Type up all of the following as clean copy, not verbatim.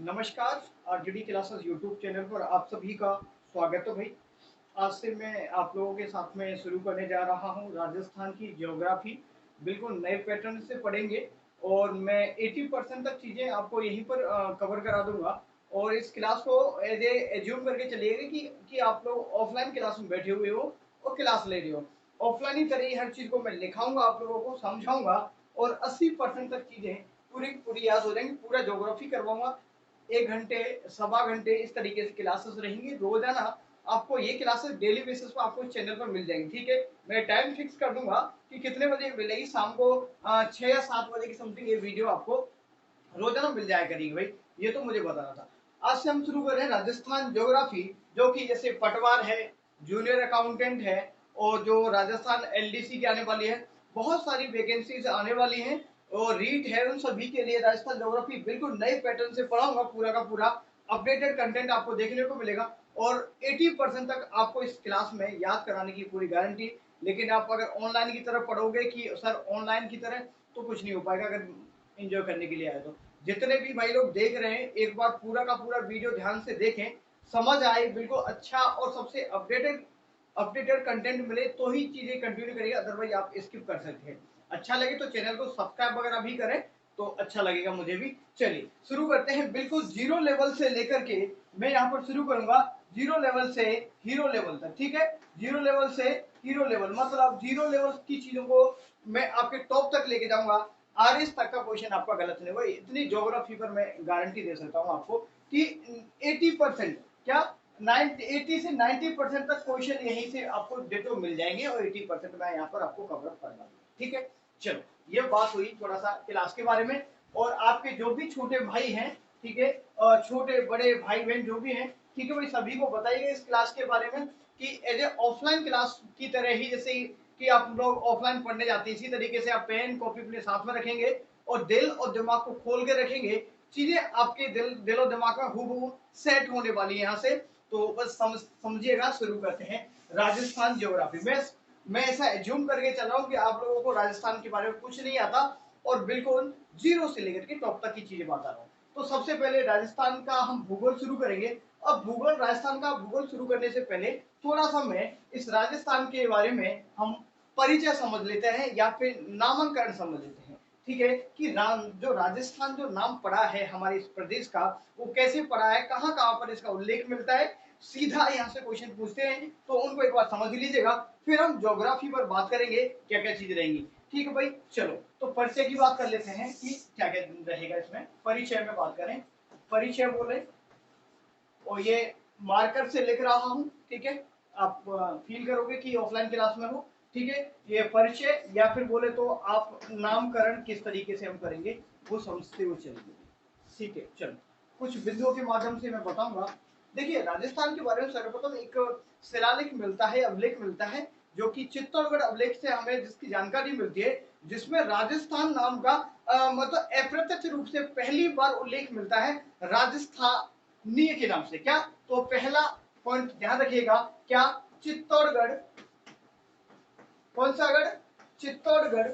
नमस्कार। RJD classes YouTube channel पर आप सभी का स्वागत है भाई। आज से मैं आप लोगों के साथ में शुरू करने जा रहा हूं राजस्थान की ज्योग्राफी। बिल्कुल नए पैटर्न से पढ़ेंगे और मैं 80% तक चीज़ें आपको यहीं पर कवर करा दूंगा। और इस क्लास को एज ए एज्यूम करके चलिएगा कि आप लोग ऑफलाइन क्लास में बैठे हुए हो और क्लास ले रहे हो। ऑफलाइन ही तरह ही हर चीज़ को मैं लिखाऊंगा, आप लोगों को समझाऊंगा और 80% तक चीज़ें पूरी पूरी याद हो जाएंगी। पूरा ज्योग्राफी करवाऊंगा। 1 घंटे, सवा घंटे इस तरीके से क्लासेस रहेंगी रोजाना। आपको ये क्लासेस डेली बेसिस पर आपको चैनल पर मिल जाएंगी, ठीक है। मैं टाइम फिक्स कर दूंगा कि कितने बजे मिलेगी। शाम को 6 या 7 बजे की समथिंग ये वीडियो आपको रोजाना मिल जाया करेगी भाई। ये तो मुझे बताना था। आज से हम शुरू कर रहे हैं राजस्थान ज्योग्राफी, जो कि जैसे पटवार है, जूनियर अकाउंटेंट है, और जो राजस्थान एलडीसी की आने वाली है, बहुत सारी वैकेंसीज आने वाली हैं और रीट है। उन सभी के लिए राजस्थान ज्योग्राफी बिल्कुल नए पैटर्न से पढ़ाऊंगा। पूरा का पूरा अपडेटेड कंटेंट आपको देखने को मिलेगा और 80% तक आपको इस क्लास में याद कराने की पूरी गारंटी। लेकिन आप अगर ऑनलाइन की तरफ पढ़ोगे कि सर ऑनलाइन की तरह, तो कुछ नहीं हो पाएगा। अगर एंजॉय करने के लिए आए तो जितने भी भाई लोग देख रहे हैं, एक बार पूरा का पूरा वीडियो ध्यान से देखें, समझ आए बिल्कुल अच्छा और सबसे अपडेटेड अपडेटेड कंटेंट मिले तो ही चीजें कंटिन्यू करिए, अदरवाइज आप स्किप कर सकते हैं। अच्छा लगे तो चैनल को सब्सक्राइब वगैरह भी करें तो अच्छा लगेगा मुझे भी। चलिए शुरू करते हैं। बिल्कुल जीरो लेवल से लेकर के मैं यहाँ पर शुरू करूंगा, जीरो लेवल से हीरो लेवल तक, ठीक है। जीरो लेवल से हीरो लेवल मतलब जीरो लेवल की चीजों को मैं आपके टॉप तक लेके जाऊंगा। आरएस तक का क्वेश्चन आपका गलत नहीं होगा। इतनी ज्योग्राफी पर मैं गारंटी दे सकता हूँ आपको कि 80% क्या 80 से 90% तक क्वेश्चन यहीं से आपको डेटो मिल जाएंगे और 80% मैं यहाँ पर आपको कवर कर दूंगा, ठीक है। चलो ये बात हुई थोड़ा सा क्लास के बारे में। और आपके जो भी छोटे भाई हैं, ठीक है, और छोटे बड़े भाई बहन जो भी हैं, ठीक है भाई, सभी को बताइए इस क्लास के बारे में कि एज ए ऑफलाइन क्लास की तरह ही, जैसे कि आप लोग ऑफलाइन पढ़ने जाते हैं, इसी तरीके से आप पेन कॉपी अपने साथ में रखेंगे और दिल और दिमाग को खोल के रखेंगे। चीजें आपके दिल और दिमाग में हूबहू सेट होने वाली है यहाँ से। तो बस समझिएगा। शुरू करते हैं राजस्थान ज्योग्राफी में। मैं ऐसा एज्यूम करके चल रहा हूँ कि आप लोगों को राजस्थान के बारे में कुछ नहीं आता और बिल्कुल जीरो से लेकर के टॉप तक की चीजें बता रहा हूँ। तो सबसे पहले राजस्थान का हम भूगोल शुरू करेंगे। अब भूगोल, राजस्थान का भूगोल शुरू करने से पहले थोड़ा सा मैं इस राजस्थान के बारे में हम परिचय समझ लेते हैं या फिर नामांकन समझ लेते हैं, ठीक है। कि जो राजस्थान जो नाम पड़ा है हमारे इस प्रदेश का, वो कैसे पड़ा है, कहाँ कहाँ पर इसका उल्लेख मिलता है। सीधा यहाँ से क्वेश्चन पूछते हैं तो उनको एक बार समझ लीजिएगा। फिर हम ज्योग्राफी पर बात करेंगे, क्या क्या चीज रहेंगी, ठीक है भाई। चलो तो परिचय की बात कर लेते हैं कि क्या क्या रहेगा इसमें। परिचय में बात करें, परिचय बोले और ये मार्कर से लिख रहा हूं, ठीक है। आप फील करोगे कि ऑफलाइन क्लास में हो, ठीक है। ये परिचय या फिर बोले तो आप नामकरण किस तरीके से हम करेंगे वो समझते हुए चलेंगे, ठीक है। चलो कुछ बिंदुओं के माध्यम से मैं बताऊंगा। देखिए राजस्थान के बारे में सर्वप्रथम एक शिलालेख मिलता है, अभिलेख मिलता है, जो कि चित्तौड़गढ़ अभिलेख से हमें जिसकी जानकारी मिलती है, जिसमें राजस्थान नाम का मतलब अप्रत्यक्ष रूप से पहली बार उल्लेख मिलता है राजस्थानीय के नाम से। क्या, तो पहला पॉइंट ध्यान रखिएगा, क्या, चित्तौड़गढ़, कौन सा गढ़, चित्तौड़गढ़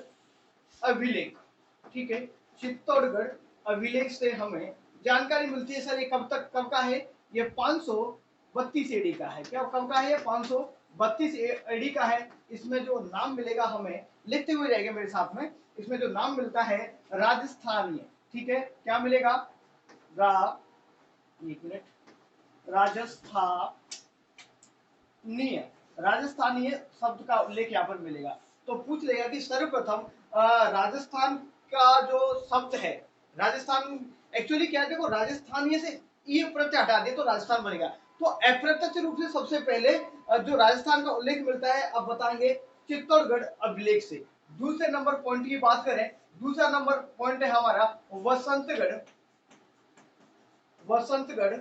अभिलेख, ठीक है। चित्तौड़गढ़ अभिलेख से हमें जानकारी मिलती है। सर ये कब तक, कब का है, ये 532 एडी का है। क्या कब का है, ये 532 एडी का है। इसमें जो नाम मिलेगा हमें, लिखते हुए जाएगा मेरे साथ में, इसमें जो नाम मिलता है राजस्थानीय, ठीक है। क्या मिलेगा, रा, एक मिनट, राजस्थानीय, राजस्थानीय शब्द का उल्लेख यहाँ पर मिलेगा। तो पूछ लेगा कि सर्वप्रथम राजस्थान का जो शब्द है, राजस्थान एक्चुअली क्या है, देखो राजस्थानीय से ये प्रत्यय हटा दे तो राजस्थान बनेगा। तो अप्रत्यक्ष रूप से सबसे पहले जो राजस्थान का उल्लेख मिलता है, अब बताएंगे चित्तौड़गढ़ अभिलेख से। दूसरे नंबर पॉइंट की बात करें, दूसरा नंबर पॉइंट है हमारा वसंतगढ़, वसंतगढ़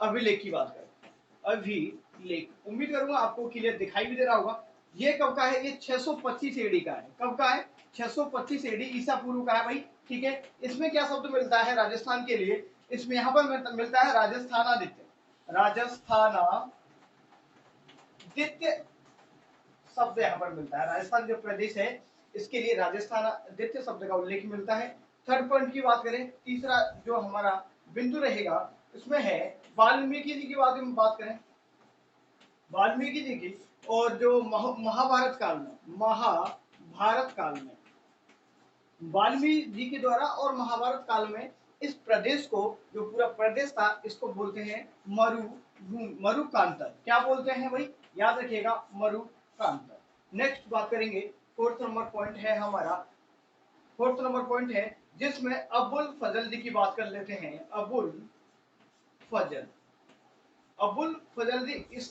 अभिलेख की बात करें। अभिलेख, उम्मीद करूंगा आपको क्लियर दिखाई भी दे रहा होगा। ये कब का है, ये 625 एडी का है। कब का है, 625 एडी ईसा पूर्व का है भाई, ठीक है। इसमें क्या शब्द मिलता है राजस्थान के लिए, इसमें यहाँ पर मिलता है राजस्थानादित्य, राजस्थानादित्य शब्द यहाँ पर मिलता है। राजस्थान जो प्रदेश है इसके लिए राजस्थानादित्य शब्द का उल्लेख मिलता है। थर्ड पॉइंट की बात करें, तीसरा जो हमारा बिंदु रहेगा उसमें है वाल्मीकि जी की बात करें, वाल्मीकि जी की। और जो महाभारत काल में, महाभारत काल में वाल्मीकि जी के द्वारा और महाभारत काल में इस प्रदेश को, जो पूरा प्रदेश था, इसको बोलते हैं मरुकांतर। क्या बोलते हैं भाई, याद रखिएगा, मरुकांतर। नेक्स्ट बात करेंगे, फोर्थ नंबर पॉइंट है हमारा, फोर्थ नंबर पॉइंट है जिसमें अबुल फजल जी की बात कर लेते हैं। अबुल फजल, अबुल फजल जी इस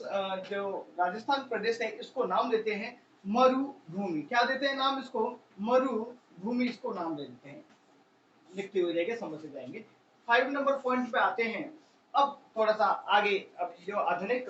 जो राजस्थान प्रदेश है इसको नाम देते हैं मरुभूमि। क्या देते हैं नाम इसको, मरुभूमि इसको नाम दे देते हैं। लिखते हुए जाएंगे, समझते जाएंगे। 5 नंबर पॉइंट पे आते हैं। अब थोड़ा सा आगे, अब जो आधुनिक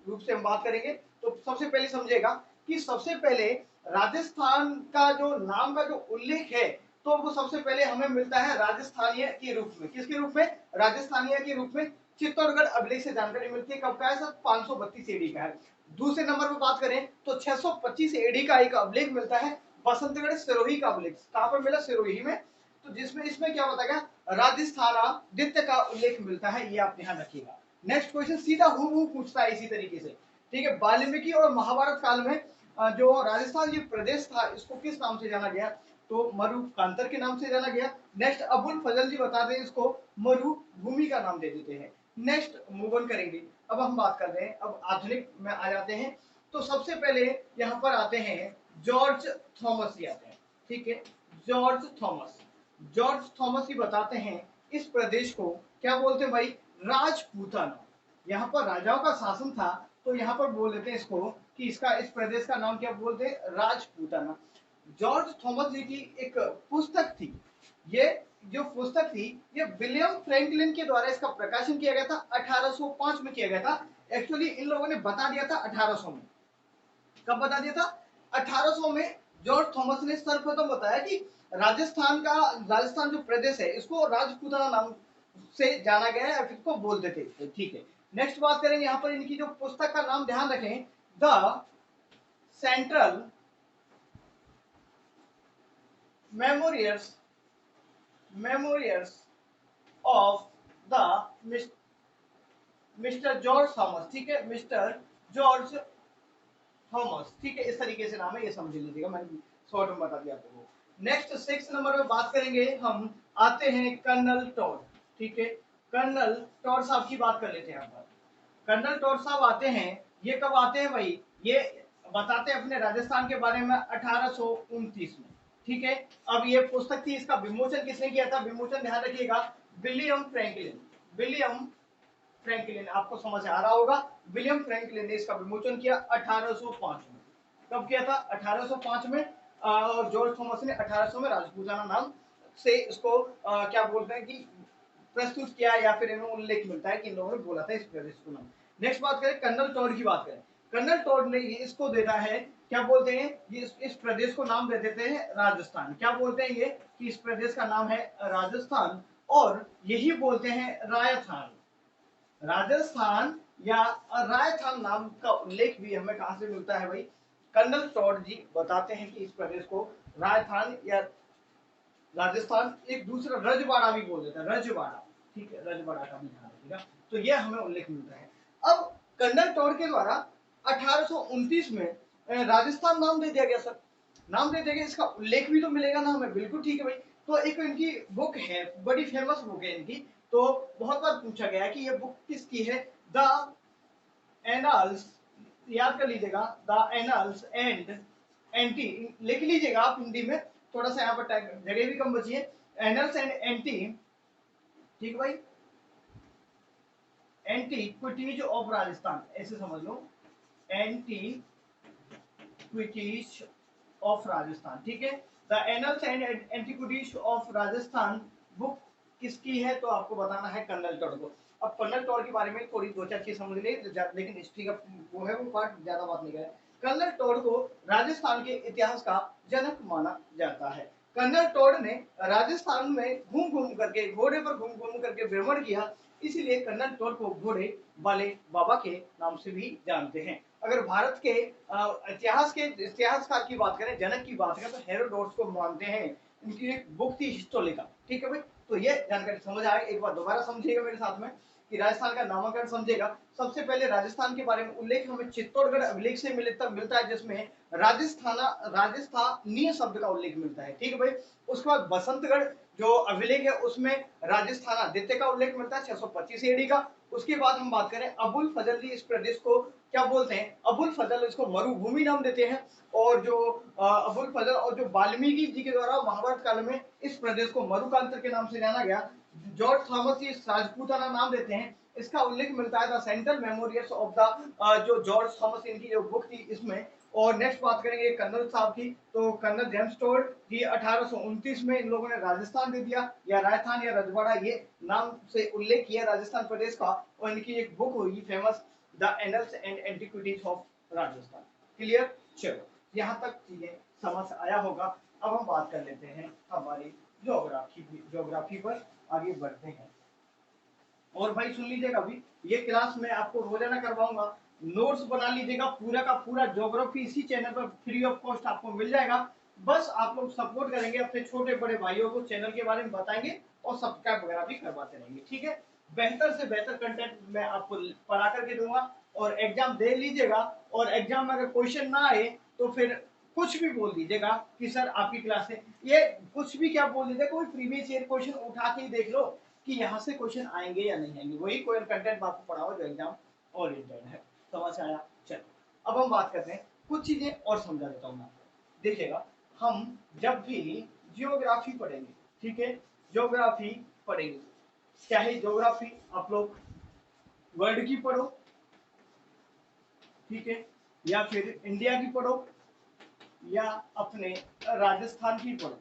रूप से हम बात करेंगे, तो सबसे पहले समझेगा कि सबसे पहले राजस्थान का जो नाम का जो उल्लेख है, तो वो सबसे पहले हमें मिलता है राजस्थानीय के रूप में। किसके रूप में, राजस्थानीय के रूप में चित्तौड़गढ़ अभिलेख से जानकारी मिलती है। कब का है सर, 532 एडी का है। दूसरे नंबर पर बात करें तो 625 एडी का एक अभिलेख मिलता है, बसंतगढ़ सिरोही का अभिलेख। कहां पर मिला, सिरोही में। तो जिसमें इसमें क्या बताया, राजस्थानादित्य का उल्लेख मिलता है, ये आप ध्यान रखिएगा। नेक्स्ट क्वेश्चन सीधा हूबहू पूछता है इसी तरीके से, ठीक है। वाल्मीकि और महाभारत काल में जो राजस्थान ये प्रदेश था, इसको किस नाम से जाना गया, तो मरुकांतर के नाम से जाना गया। नेक्स्ट अबुल फजल जी बताते हैं इसको मरुभूमि का नाम दे देते हैं। नेक्स्ट मूव ऑन करेंगे। अब हम बात कर रहे हैं, अब आधुनिक में आ जाते हैं। तो सबसे पहले यहाँ पर आते हैं जॉर्ज थॉमस जी आते हैं, ठीक है। जॉर्ज थॉमस, जॉर्ज थॉमस ही बताते हैं इस प्रदेश को क्या बोलते हैं भाई, राजपूताना। यहाँ पर राजाओं का शासन था, तो यहाँ पर बोल देते हैं इसको कि इसका, इस प्रदेश का नाम क्या बोलते हैं, राजपूताना। जॉर्ज थॉमस जी की एक पुस्तक थी, ये जो पुस्तक थी ये विलियम फ्रैंकलिन के द्वारा इसका प्रकाशन किया गया था, 1805 में किया गया था। एक्चुअली इन लोगों ने बता दिया था 1800 में। कब बता दिया था, 1800 में जॉर्ज थॉमस ने सर्वप्रथम बताया कि राजस्थान जो प्रदेश है इसको राजपूताना नाम से जाना गया है, इसको बोलते थे, ठीक है। नेक्स्ट बात करेंगे, यहाँ पर इनकी जो पुस्तक का नाम ध्यान रखें, the central memoirs of the mister George Thomas, ठीक है, मिस्टर जॉर्ज थॉमस, ठीक है। इस तरीके से नाम है, ये समझ लीजिएगा, मैंने शॉर्ट में बता दिया आपको। नेक्स्ट 6 नंबर में बात करेंगे हम, आते हैं कर्नल टॉड, ठीक है। कर्नल टॉड साहब की बात कर लेते हैं यहाँ पर। कर्नल टॉड साहब आते हैं, ये कब आते हैं भाई, ये बताते हैं अपने राजस्थान के बारे में 1829 में, ठीक है। अब ये पुस्तक थी, इसका विमोचन किसने किया था, विमोचन ध्यान रखिएगा, विलियम फ्रैंकलिन। विलियम फ्रैंकलिन, आपको समझ आ रहा होगा, विलियम फ्रैंकलिन ने इसका विमोचन किया 1805 में। कब किया था, 1805 में। और जॉर्ज थॉमस ने 1800 में राजपूताना नाम से इसको क्या बोलते हैं कि प्रस्तुत किया, या फिर इन्होंने उल्लेख मिलता है कि इन लोगों ने बोला था इस प्रदेश को नाम। नेक्स्ट बात करें, कर्नल टॉड की बात करें। कर्नल टॉड ने ये इसको देता है, क्या बोलते हैं, ये इस प्रदेश को नाम दे देते हैं राजस्थान। क्या बोलते हैं ये, कि इस प्रदेश का नाम है राजस्थान, और यही बोलते हैं रायथान। राजस्थान या रायथान नाम का उल्लेख भी हमें कहां से मिलता है भाई, कर्नल टॉड जी बताते हैं कि इस प्रदेश को राजस्थान या राजस्थान, एक दूसरा रजवाड़ा भी बोल देता है, रजवाड़ा, ठीक है, रजवाड़ा का भी ध्यान रखिएगा। तो यह हमें उल्लेख मिलता है। अब कर्नल टॉड के द्वारा 1829 में राजस्थान नाम दे दिया गया सर, नाम दे दिया गया, इसका उल्लेख भी तो मिलेगा ना हमें, बिल्कुल ठीक है भाई। तो एक इनकी बुक है, बड़ी फेमस बुक है इनकी, तो बहुत बार पूछा गया है कि ये बुक किसकी है, द एनाल्स, याद कर लीजिएगा, द एनाल्स एंड एंटी, लिख लीजिएगा आप हिंदी में, थोड़ा सा यहाँ पर जगह भी कम बची है, एनल्स एंड एंटी, ठीक भाई, एंटीक्विटीज ऑफ राजस्थान, ऐसे समझ लो, एंटीक्विटीज ऑफ राजस्थान, ठीक है। The annuls and antiquities of Rajasthan book किसकी है, तो आपको बताना है कर्नल टॉड को। अब कर्नल टॉड के बारे में थोड़ी दो चार चीज समझ ले, लेकिन हिस्ट्री का वो है, वो पार्ट ज्यादा बात नहीं करें। कर्नल टॉड को राजस्थान के इतिहास का जनक माना जाता है। कर्नल टॉड ने राजस्थान में घूम घूम करके, घोड़े पर घूम घूम करके भ्रमण किया, इसीलिए कर्नल टॉड को घोड़े वाले बाबा के नाम से भी जानते हैं। अगर भारत के इतिहासकार की बात करें, जनक की बात करें, तो हेरोडोटस को मानते हैं इनकी एक बुक थी हिस्टोरिका, ठीक है भाई। तो ये जानकारी समझ आए, एक बार दोबारा समझिएगा मेरे साथ में कि राजस्थान का नामकरण समझेगा। सबसे पहले राजस्थान के बारे में उल्लेख हमें चित्तौड़गढ़ अभिलेख से मिलता है, जिसमें राजस्थानीय शब्द का उल्लेख मिलता है, ठीक है भाई। उसके बाद बसंतगढ़ जो अभिलेख है उसमें राजस्थान द्वितीय का उल्लेख मिलता है 625 एडी का। उसके बाद हम बात करें अबुल फजल जी, इस प्रदेश को क्या बोलते हैं, अबुल फजल, इसको मरुभूमि नाम देते हैं। और जो अबुल फजल और जो वाल्मीकि जी के द्वारा महाभारत काल में इस प्रदेश को मरुकांतर के नाम से जाना गया। जॉर्ज थॉमस जी राजपूताना नाम देते हैं, इसका उल्लेख मिलता है the central memorials of the जो जॉर्ज थॉमस इनकी जो बुक थी इसमें। और नेक्स्ट बात करेंगे कर्नल साहब की, तो कर्नल जेम्स टोड जी 1829 में इन लोगों ने राजस्थान दे दिया, या राजस्थान या रजवाड़ा ये नाम से उल्लेख किया राजस्थान प्रदेश का। और इनकी एक बुक हुई famous, the annuls and antiquities of Rajasthan. Clear, चलो यहाँ तक चीजें समझ आया होगा। अब हम बात कर लेते हैं हमारी ज्योग्राफी पर आगे बढ़ते हैं। और भाई सुन लीजिएगा, अभी ये क्लास मैं आपको रोजाना करवाऊंगा, नोट्स बना लीजिएगा, पूरा का पूरा ज्योग्राफी इसी चैनल पर फ्री ऑफ कॉस्ट आपको मिल जाएगा। बस आप लोग सपोर्ट करेंगे, अपने छोटे बड़े भाइयों को चैनल के बारे में बताएंगे और सब्सक्राइब वगैरह भी करवाते रहेंगे, ठीक है। बेहतर से बेहतर कंटेंट मैं आपको पढ़ा करके दूंगा और एग्जाम दे लीजिएगा। और एग्जाम में अगर क्वेश्चन ना आए तो फिर कुछ भी बोल दीजिएगा कि सर आपकी क्लास से ये कुछ भी क्या बोल दीजिएगा, कोई प्रीवियस ईयर क्वेश्चन उठा के ही देख लो कि यहाँ से क्वेश्चन आएंगे या नहीं आएंगे, वही कोई कंटेंट आपको पढ़ाओ जो एग्जाम ओरिएंटेड है। समझ आया, चलो अब हम बात करते हैं, कुछ चीजें और समझा देता हूँ मैं आपको। देखिएगा, हम जब भी जियोग्राफी पढ़ेंगे, ठीक है, जियोग्राफी पढ़ेंगे, चाहे जियोग्राफी आप लोग वर्ल्ड की पढ़ो, ठीक है, या फिर इंडिया की पढ़ो, या अपने राजस्थान की पढ़ो,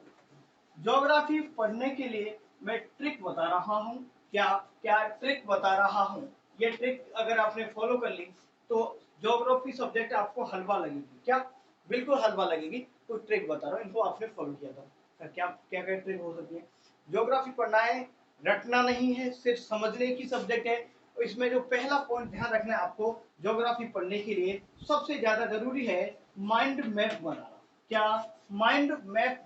ज्योग्राफी पढ़ने के लिए मैं ट्रिक बता रहा हूँ। क्या क्या ट्रिक बता रहा हूँ, ये ट्रिक अगर आपने फॉलो कर ली तो ज्योग्राफी सब्जेक्ट आपको हलवा लगेगी, क्या बिल्कुल हलवा लगेगी। तो ट्रिक बता रहा हूँ, इनको आपने फॉलो किया था, क्या क्या क्या ट्रिक हो सकती है। ज्योग्राफी पढ़ना है, रटना नहीं है, सिर्फ समझने की सब्जेक्ट है। इसमें जो पहला पॉइंट ध्यान रखना है आपको, ज्योग्राफी पढ़ने के लिए सबसे ज्यादा जरूरी है माइंड मैप बनाना। क्या, माइंड मैप,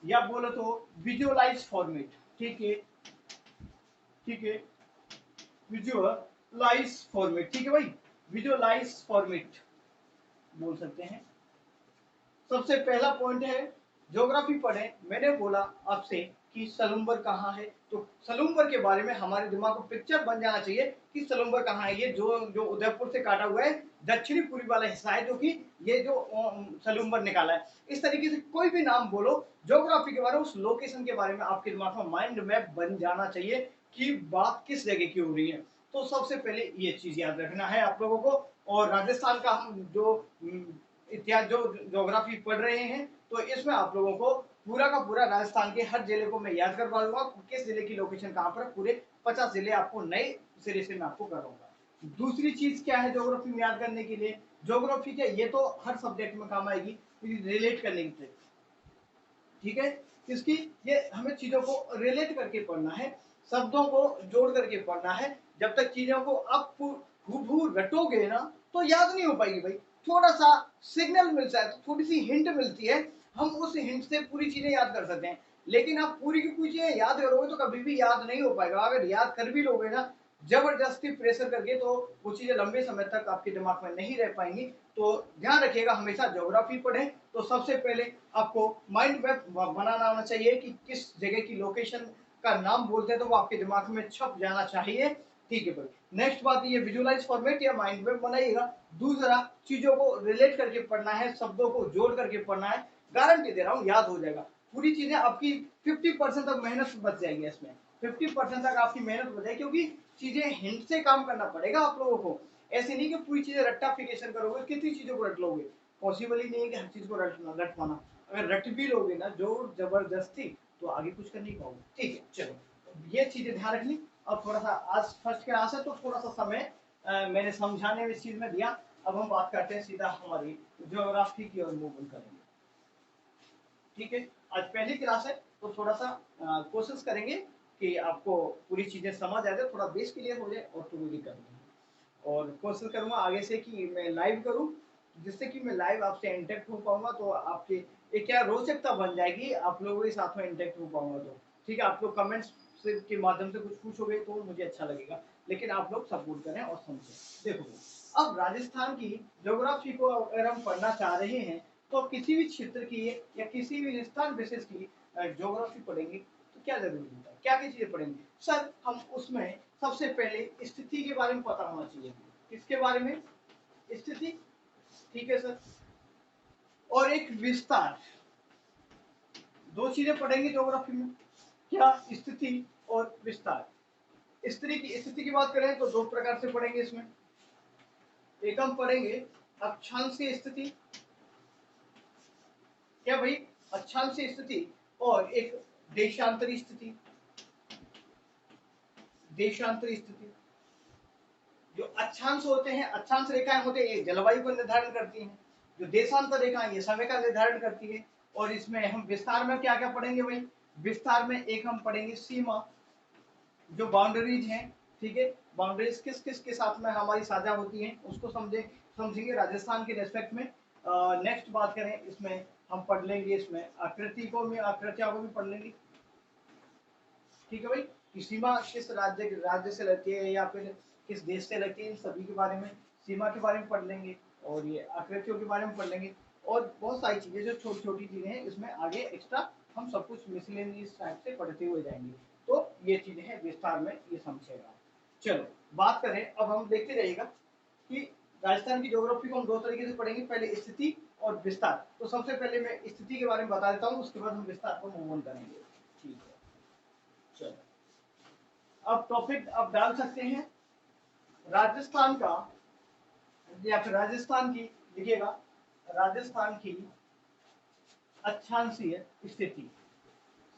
या बोलो तो विजुअलाइज फॉर्मेट, ठीक है, ठीक है, विजुअलाइज फॉर्मेट, ठीक है भाई, विजुअलाइज फॉर्मेट बोल सकते हैं। सबसे पहला पॉइंट है, ज्योग्राफी पढ़े, मैंने बोला आपसे कि सलुम्बर कहाँ है, तो सलुम्बर के बारे में हमारे दिमाग को पिक्चर बन जाना चाहिए कि सलुम्बर कहाँ है। ये जो जो उदयपुर से काटा हुआ है दक्षिणी पूर्वी वाला हिस्सा है, जो कि ये जो सलुम्बर निकाला है। इस तरीके से कोई भी नाम बोलो ज्योग्राफी के बारे में, उस लोकेशन के बारे में आपके दिमाग में माइंड मैप बन जाना चाहिए कि बात किस जगह की हो रही है। तो सबसे पहले ये चीज याद रखना है आप लोगों को। और राजस्थान का हम जो इतिहास जो ज्योग्राफी पढ़ रहे हैं, तो इसमें आप लोगों को पूरा का पूरा राजस्थान के हर जिले को मैं याद करवा दूंगा, किस जिले की लोकेशन कहाँ पर, पूरे 50 जिले आपको नए सिरे से मैं आपको कराऊंगा। दूसरी चीज क्या है ज्योग्राफी में याद करने के लिए, ज्योग्राफी क्या, ये तो हर सब्जेक्ट में काम आएगी, रिलेट करने की ट्रिक, ठीक है, किसकी, ये हमें चीजों को रिलेट करके पढ़ना है, शब्दों को जोड़ करके पढ़ना है। जब तक चीजों को आप हूबहू रटोगे ना तो याद नहीं हो पाएगी भाई। थोड़ा सा सिग्नल मिलता है, तो थोड़ी सी हिंट मिलती है, हम उस हिंट से पूरी चीजें याद कर सकते हैं। लेकिन आप पूरी की पूरी चीजें याद करोगे तो कभी भी याद नहीं हो पाएगा। अगर याद कर भी लोगे ना जबरदस्ती प्रेशर करके, तो वो चीजें लंबे समय तक आपके दिमाग में नहीं रह पाएंगी। तो ध्यान रखिएगा, हमेशा ज्योग्राफी पढ़ें तो सबसे पहले आपको माइंड मैप बनाना आना चाहिए कि किस जगह की लोकेशन का नाम बोलते हैं, तो वो आपके दिमाग में छप जाना चाहिए, ठीक है भाई। नेक्स्ट बात, ये विजुअलाइज फॉर्मेट या माइंड मैप बनाइएगा। दूसरा, चीजों को रिलेट करके पढ़ना है, शब्दों को जोड़ करके पढ़ना है, गारंटी दे रहा हूँ याद हो जाएगा। पूरी चीजें आपकी 50% तक मेहनत बच जाएगी, इसमें 50% तक आपकी मेहनत बच जाएगी, क्योंकि चीजें हिंट से काम करना पड़ेगा आप लोगों को। ऐसे नहीं कि पूरी चीजें रट्टाफिकेशन करोगे, कितनी चीजों को रट लोगे, पॉसिबल ही नहीं है कि हर चीज को रट पाना। अगर रट भी लोगे ना जोर जबरदस्ती, तो आगे कुछ कर नहीं पाओगे, ठीक है। चलो ये चीजें ध्यान रखनी। अब थोड़ा सा आज फर्स्ट क्लास है तो थोड़ा सा समय मैंने समझाने में इस चीज में दिया। अब हम बात करते हैं सीधा हमारी ज्योग्राफी की ओर मूव करेंगे, ठीक है। आज पहली क्लास है तो थोड़ा सा कोशिश करेंगे कि आपको पूरी चीजें समझ आ जाए, थोड़ा बेस क्लियर हो जाए और कोई दिक्कत नहीं। और कोशिश करूंगा आगे से कि मैं लाइव करूं, जिससे कि मैं लाइव आपसे इंटरेक्ट हो पाऊंगा, तो आपके एक क्या रोचकता बन जाएगी, आप लोगों के साथ में इंटरेक्ट हो पाऊंगा तो। ठीक है, आप लोग कमेंट्स से के माध्यम से कुछ पूछोगे तो मुझे अच्छा लगेगा, लेकिन आप लोग सपोर्ट करें और समझें। देखो, अब राजस्थान की ज्योग्राफी को अगर हम पढ़ना चाह रहे हैं तो किसी भी क्षेत्र की या किसी भी स्थान विशेष की ज्योग्राफी पढ़ेंगे तो क्या जरूरी होता है, क्या क्या चीजें पढ़ेंगे सर? हम उसमें सबसे पहले स्थिति के बारे में पता होना चाहिए। किसके बारे में? स्थिति। ठीक है सर। और एक विस्तार, दो चीजें पढ़ेंगे ज्योग्राफी में, क्या? स्थिति और विस्तार। स्थिति की बात करें तो दो प्रकार से पढ़ेंगे इसमें। एक हम पढ़ेंगे अक्षांशीय स्थिति, क्या भाई? अक्षांशीय स्थिति। और एक देशांतरी स्थिति। देशांतरी स्थिति, जो अक्षांश होते हैं, अक्षांश रेखाएं होते हैं, ये जलवायु को निर्धारण करती हैं। जो देशांतर रेखाएं ये समय का निर्धारण करती है। और इसमें हम विस्तार में क्या क्या पढ़ेंगे भाई? विस्तार में एक हम पढ़ेंगे सीमा, जो बाउंड्रीज हैं। ठीक है, बाउंड्रीज किस किस के साथ में हमारी साझा होती हैं उसको समझेंगे राजस्थान के रेस्पेक्ट में। नेक्स्ट बात करें इसमें, हम पढ़ लेंगे इसमें आकृतियों को भी पढ़ लेंगे। ठीक है भाई, कि सीमा किस राज्य से लगती है या फिर किस देश से लगती है, इन सभी के बारे में, सीमा के बारे में पढ़ लेंगे और ये आकृतियों के बारे में पढ़ लेंगे। और बहुत सारी चीजें जो छोटी छोटी चीजें हैं इसमें आगे एक्स्ट्रा हम सब कुछ मिसलेनियस टाइप से पढ़ते हुए जाएंगे। तो ये चीजें हैं विस्तार में, ये समझेगा। चलो बात करें, अब हम देखते रहिएगा कि राजस्थान की ज्योग्राफी को हम दो तरीके से पढ़ेंगे, पहले स्थिति और विस्तार। तो सबसे पहले मैं स्थिति के बारे में बता देता हूँ, उसके बाद हम विस्तार को मूव ऑन करेंगे। ठीक है, चलो अब टॉपिक अब डाल सकते हैं राजस्थान का, या फिर राजस्थान की, लिखिएगा राजस्थान की अक्षांशीय स्थिति।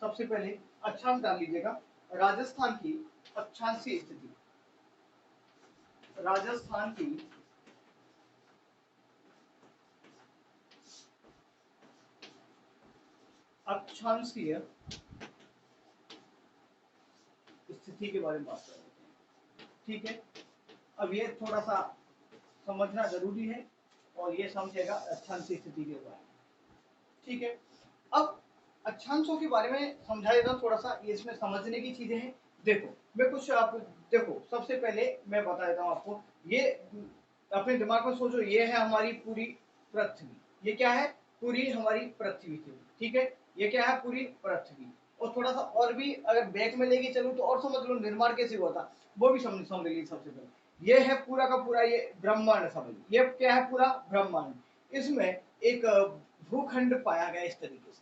सबसे पहले अक्षांश डाल लीजिएगा, राजस्थान की अक्षांशीय स्थिति। राजस्थान की अक्षांशीय स्थिति के बारे में बात कर रहे हैं। ठीक है, अब ये थोड़ा सा समझना जरूरी है और ये समझेगा अक्षांशीय स्थिति के बारे में। ठीक है, अब अक्षांशों के बारे में समझाएगा थोड़ा सा, ये इसमें समझने की चीजें हैं। देखो मैं कुछ आप देखो, सबसे पहले मैं बता देता हूँ आपको, ये अपने दिमाग में सोचो, ये है हमारी पूरी पृथ्वी। ये क्या है? पूरी हमारी पृथ्वी थी। ठीक है, ये क्या है? पूरी पृथ्वी। और थोड़ा सा और भी अगर बैक में लेके चलूं तो और समझ लो निर्माण कैसे हुआ था, वो भी समझ लीजिए। सबसे पहले ये है पूरा का पूरा ये ब्रह्मांड समझ, ये क्या है? पूरा ब्रह्मांड। इसमें एक भूखंड पाया गया इस तरीके से,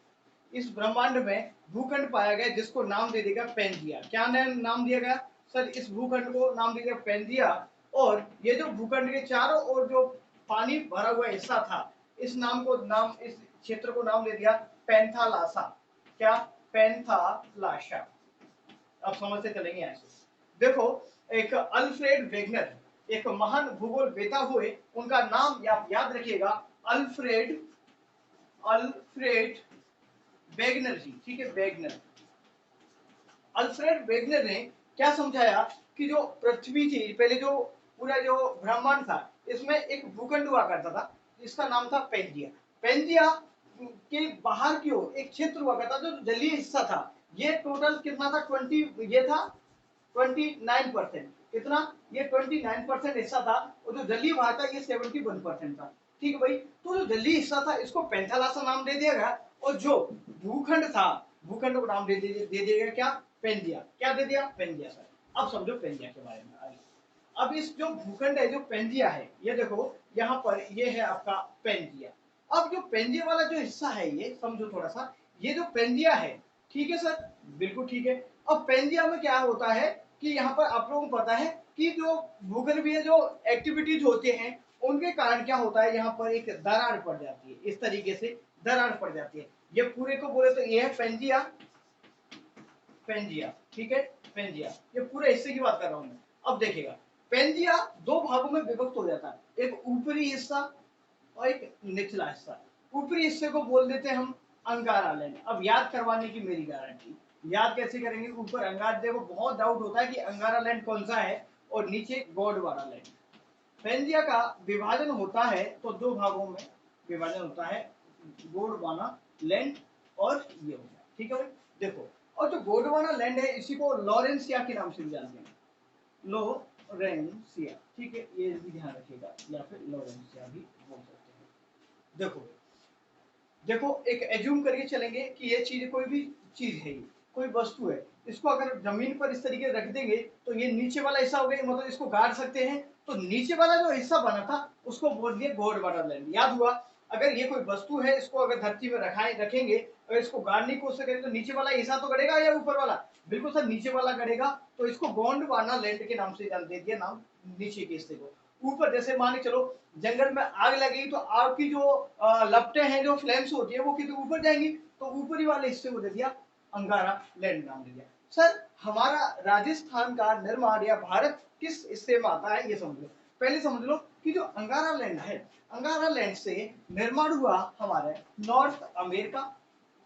इस ब्रह्मांड में भूखंड पाया गया जिसको नाम दे देगा पेंजिया। क्या नाम दिया गया सर? इस भूखंड को नाम दे दिया पेंजिया। और ये जो भूखंड के चारों ओर जो पानी भरा हुआ हिस्सा था, इस क्षेत्र को नाम दे दिया पैंथालासा। क्या? पैंथालाशा। अब समझते चलेंगे ऐसे। देखो, एक अल्फ्रेड वेगनर, एक महान भूगोलवेत्ता हुए, उनका नाम आप याद रखिएगा, अल्फ्रेड अल्फ्रेड वेगनर जी। ठीक है, वेगनर। अल्फ्रेड वेगनर ने क्या समझाया कि जो पृथ्वी थी पहले, जो पूरा जो ब्रह्मांड था, इसमें एक भूखंड हुआ करता था, इसका नाम था पेंजिया। पेंजिया के बाहर की ओर एक क्षेत्र हुआ करता था जो जलीय हिस्सा था। ये टोटल कितना था? 20, ये था 29%। कितना? ये 29% हिस्सा था। और जो जलीय भाग था ये 71% था। ठीक है भाई, तो जो जलीय हिस्सा था इसको पैंथालासा नाम दे दिया गया, और जो भूखंड था, भूखंड को नाम दे दिया गया क्या? पेंजिया। क्या दे दिया? Pangaea sir. अब समझो पेंजिया के बारे में आगे। अब इस जो भूखंड है, जो पेंजिया है, ये देखो यहाँ पर ये है आपका पेंजिया। अब जो पेंजिया वाला जो हिस्सा है, ये समझो थोड़ा सा, ये जो पेंजिया है, ठीक है सर, बिल्कुल ठीक है। अब पेंजिया में क्या होता है कि यहाँ पर आप लोगों को पता है कि जो भूगर्भीय जो एक्टिविटीज होते हैं उनके कारण क्या होता है, यहाँ पर एक दरार पड़ जाती है। इस तरीके से दरार पड़ जाती है। ये पूरे को बोले तो ये है पेंजिया। पेंजिया, ठीक है, पेंजिया, ये पूरे हिस्से की बात कर रहा हूं मैं। अब देखिएगा, पेंजिया दो भागों में विभक्त हो जाता है, एक ऊपरी हिस्सा और एक निचला हिस्सा। ऊपरी हिस्से को बोल देते हैं हम अंगारा लैंड। अब याद करवाने की मेरी गारंटी, याद कैसे करेंगे? ऊपर अंगार, देखो बहुत डाउट होता है कि अंगारा लैंड कौन सा है और नीचे गोंडवाना लैंड। पेंजिया का विभाजन होता है तो दो भागों में विभाजन होता है, गोंडवाना लैंड और ये हो गया, ठीक है भाई। देखो, और जो गोंडवाना लैंड है इसी को लॉरेंसिया के नाम से भी जानते हैं, लॉरेंसिया, ठीक है, ये भी ध्यान रखिएगा, या फिर लॉरेंसिया भी बोल सकते हैं। देखो देखो, एक एज्यूम करके चलेंगे कि ये चीज कोई भी चीज है, कोई वस्तु है, इसको अगर जमीन पर इस तरीके रख देंगे तो ये नीचे वाला हिस्सा हो गया, मतलब इसको गाड़ सकते हैं, तो नीचे वाला जो हिस्सा बना था उसको बोल दिया गोंडवाना लैंड। याद हुआ, अगर ये कोई वस्तु है, इसको अगर धरती में रखेंगे, अगर इसको गाड़ने की कोशिश करें तो नीचे वाला हिस्सा तो गड़ेगा या ऊपर वाला? बिल्कुल सर, नीचे वाला गड़ेगा, तो इसको गोंडवाना लैंड के नाम से दे दिया नाम नीचे के हिस्से को। ऊपर जैसे मान के चलो जंगल में आग लगी तो आग की जो लपटें हैं, जो फ्लेम्स होती है, वो कितने ऊपर जाएंगी, तो ऊपरी वाले हिस्से को दे दिया अंगारा लैंड नाम दे दिया। सर, हमारा राजस्थान का निर्माण या भारत किस हिस्से में आता है, ये समझ लो। पहले समझ लो कि जो अंगारा लैंड है, अंगारा लैंड से निर्माण हुआ हमारे नॉर्थ अमेरिका,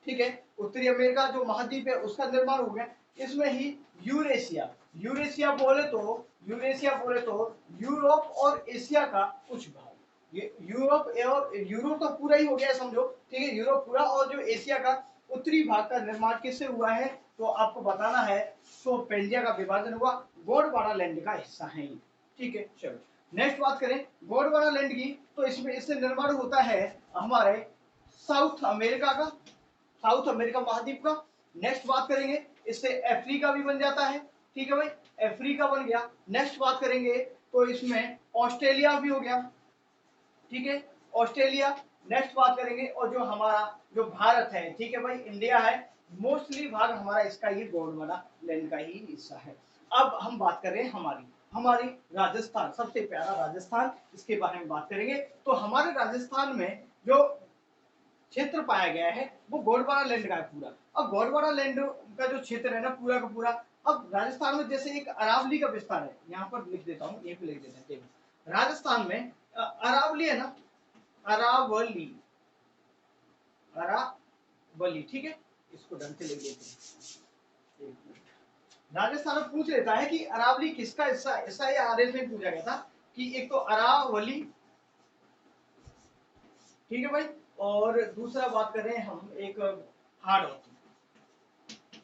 ठीक है, उत्तरी अमेरिका जो महाद्वीप है उसका निर्माण हो गया। इसमें ही यूरेशिया, यूरेशिया बोले तो यूरोप और एशिया का कुछ भाग, ये यूरोप और यूरोप तो पूरा ही हो गया समझो, ठीक है, यूरोप पूरा, और जो एशिया का उत्तरी भाग का निर्माण किससे हुआ है, तो आपको बताना है, तो पेंजिया का विभाजन हुआ, गोंडवाना लैंड का हिस्सा है, ठीक है। चलो नेक्स्ट बात करें गोंडवाना लैंड की, तो इसमें इससे निर्माण होता है हमारे साउथ अमेरिका का, साउथ अमेरिका महाद्वीप का। नेक्स्ट बात करेंगे, इससे अफ्रीका भी बन जाता है, ठीक है भाई, अफ्रीका बन गया। नेक्स्ट बात करेंगे तो इसमें ऑस्ट्रेलिया भी हो गया, ठीक है, ऑस्ट्रेलिया। नेक्स्ट बात करेंगे, और जो हमारा जो भारत है, ठीक है भाई, इंडिया है, मोस्टली भाग हमारा इसका ये गोंडवाना लैंड का ही हिस्सा है। अब हम बात कर रहे हैं हमारी हमारी राजस्थान, सबसे प्यारा राजस्थान, इसके बारे में बात करेंगे। तो हमारे राजस्थान में जो क्षेत्र पाया गया है वो गोंडवाना लैंड का है पूरा। अब गोंडवाना लैंड का जो क्षेत्र है ना पूरा का पूरा, अब राजस्थान में जैसे एक अरावली का विस्तार है, यहाँ पर लिख देता हूँ, ये भी लिख देते हैं, देखो राजस्थान में अरावली है ना, अरावली, अरावली, ठीक है, इसको ढंग से लिख देते हैं। राजस्थान में पूछ लेता है कि अरावली किसका हिस्सा, ऐसा ही आरएस में पूछा गया था कि एक तो अरावली, ठीक है भाई, और दूसरा बात करें हम एक हाड़ौती।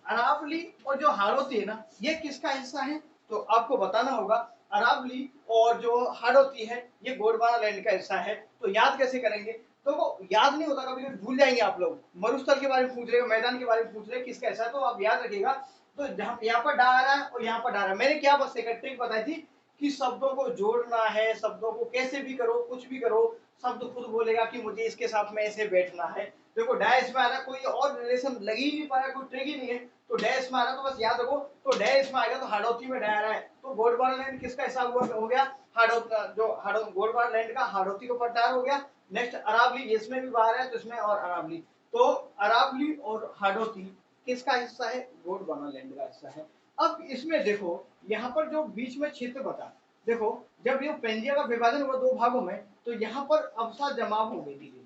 अरावली और जो हाड़ौती है ना, ये किसका हिस्सा है, तो आपको बताना होगा अरावली और जो हाड़ौती है ये गोंडवाना लैंड का हिस्सा है। तो याद कैसे करेंगे, तो वो याद नहीं होता, कभी कभी भूल जाएंगे आप लोग, मरुस्थल के बारे में पूछ रहे हो, मैदान के बारे में पूछ रहे हैं किसका हिस्सा है, तो आप याद रखिएगा। तो जहां यहाँ पर डा आ रहा है और यहाँ पर डा रहा है, मैंने क्या बस ट्रिक बताई थी कि शब्दों को जोड़ना है, शब्दों को कैसे भी करो, कुछ भी करो, शब्द खुद बोलेगा कि मुझे इसके साथ में ऐसे बैठना है। देखो डैश में आ रहा है, कोई और रिलेशन लग ही नहीं पा रहा, कोई ट्रिक ही नहीं है, तो डैश में आ रहा, तो बस याद रखो, तो डैश में आएगा तो हाड़ौती में डा रहा है, तो गोंडवाना लैंड किसका हिस्सा हुआ हो गया, गोंडवाना लैंड का हाड़ौती को पट्टार हो गया। नेक्स्ट अरावली, इसमें भी बाहर है तो इसमें और अरावली, तो अरावली और हाड़ौती किसका हिस्सा है, गोंडवाना लैंड का हिस्सा है। अब इसमें देखो यहाँ पर जो बीच में क्षेत्र बता, देखो जब ये पेंजिया का विभाजन हुआ दो भागों में, तो यहाँ पर अवसा जमाव हो गई, धीरे धीरे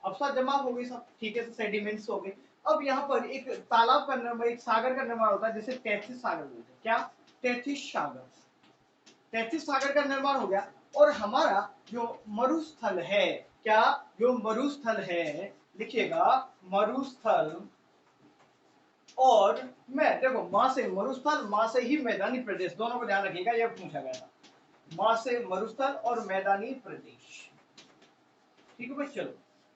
अवसा जमाव हो गई सब, ठीक है, सेडिमेंट्स हो गए। अब यहाँ पर एक तालाब का निर्माण, एक सागर का निर्माण होता है जिसे तैथिस सागर बोलते हैं, क्या, तैथिस सागर, तैथिस सागर का निर्माण हो गया। और हमारा जो मरुस्थल है, क्या, जो मरुस्थल है, लिखिएगा मरुस्थल, और मैं देखो मां से मरुस्थल, मां से ही मैदानी प्रदेश, दोनों को ध्यान रखिएगा, यह पूछा गया था, मां से मरुस्थल और मैदानी प्रदेश, ठीक है भाई। चलो,